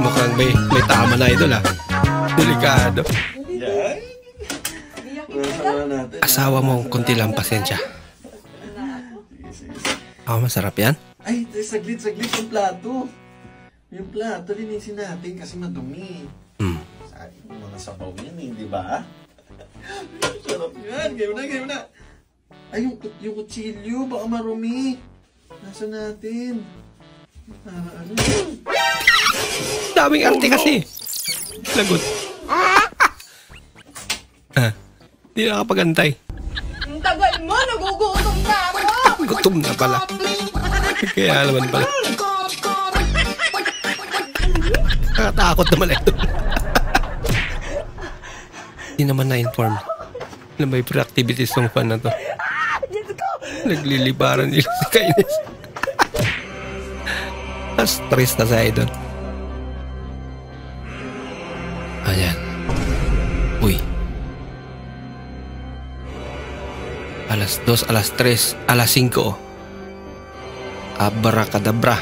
Mukhang may tama na idol ah. Delikado. Asawa mo, konti lang pasensya. Masarap yan? Ay, saglit yung plato. Yung plato, linisin natin kasi madumi. Sabi mo mga sabaw yan eh, di ba? Sarap yan. Gaya mo na. Ay, yung kutsilyo, baka marumi. Nasa natin. Ano? Daming arte kasi. Lagot. Di nakapagantay. Ang tagal mo, nagugutom na ako. Gutom na pala. Kaya naman pala. Nakatakot naman ito. Hindi naman na-inform na may pre-activities ng fan na to. Naglilibaran nila si Kainis. Na-stress na sa idol. Ayan. Uy. Alas 2, alas 3, alas 5. Abracadabra.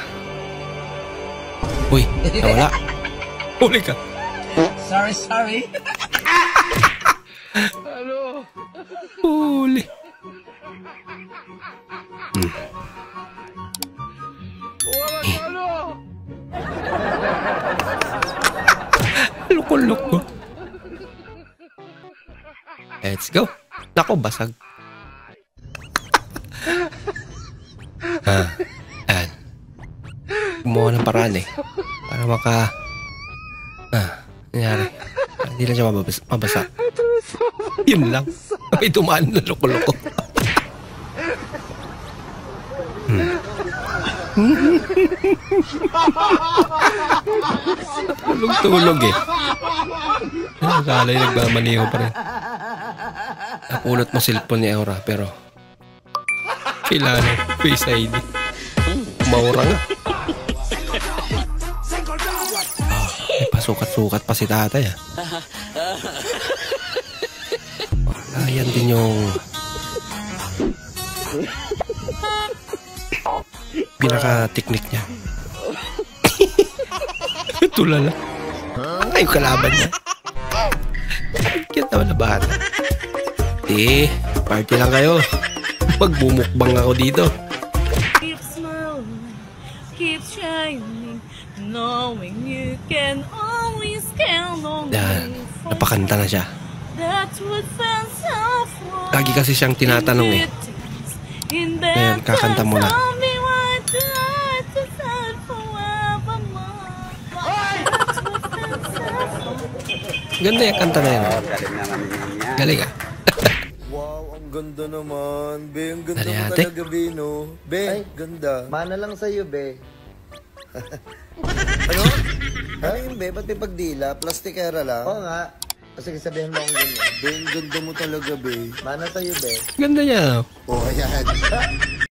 Uy, nawala. Huli ka. Sorry. Ano? Huli. Loko-loko. Let's go. Nako, basag. Ayan. Gumawa ng paraan eh. Para nangyari. Hindi lang siya mabasa. Yun lang. May tumaan na loko-loko. Tulog-tulog eh. Nakalay nagmamaniho pa rin. Napulot mo cellphone ni Aura pero kailangan Face ID. Maura nga. May pasukat-sukat pa si tatay ah. Ayan din yung pinaka-technique niya. Tulala. Ay, yung kalaban niya. Cute naman na bata. Party lang kayo. Magbumukbang ako dito. Keep smiling, keep shining, knowing you can always count on me. Yan, napakanta na siya. That's what fans are for. Lagi kasi siyang tinatanong eh. Ngayon, kakanta mo na. Ganda yung kanta na yun. Galing ah. Wow, ang ganda naman. Be, ang ganda Dali, mo ate. talaga, Be, no? Be, ganda. Mana lang sa'yo, be. Ano? Ano yung Be? Ba't may pagdila? Plastikera lang? Oo nga. Sige, sabihin mo akong ganyan. Be, ang ganda mo talaga, Be. Mana sa'yo, be. Ganda niya. Oh, ayan.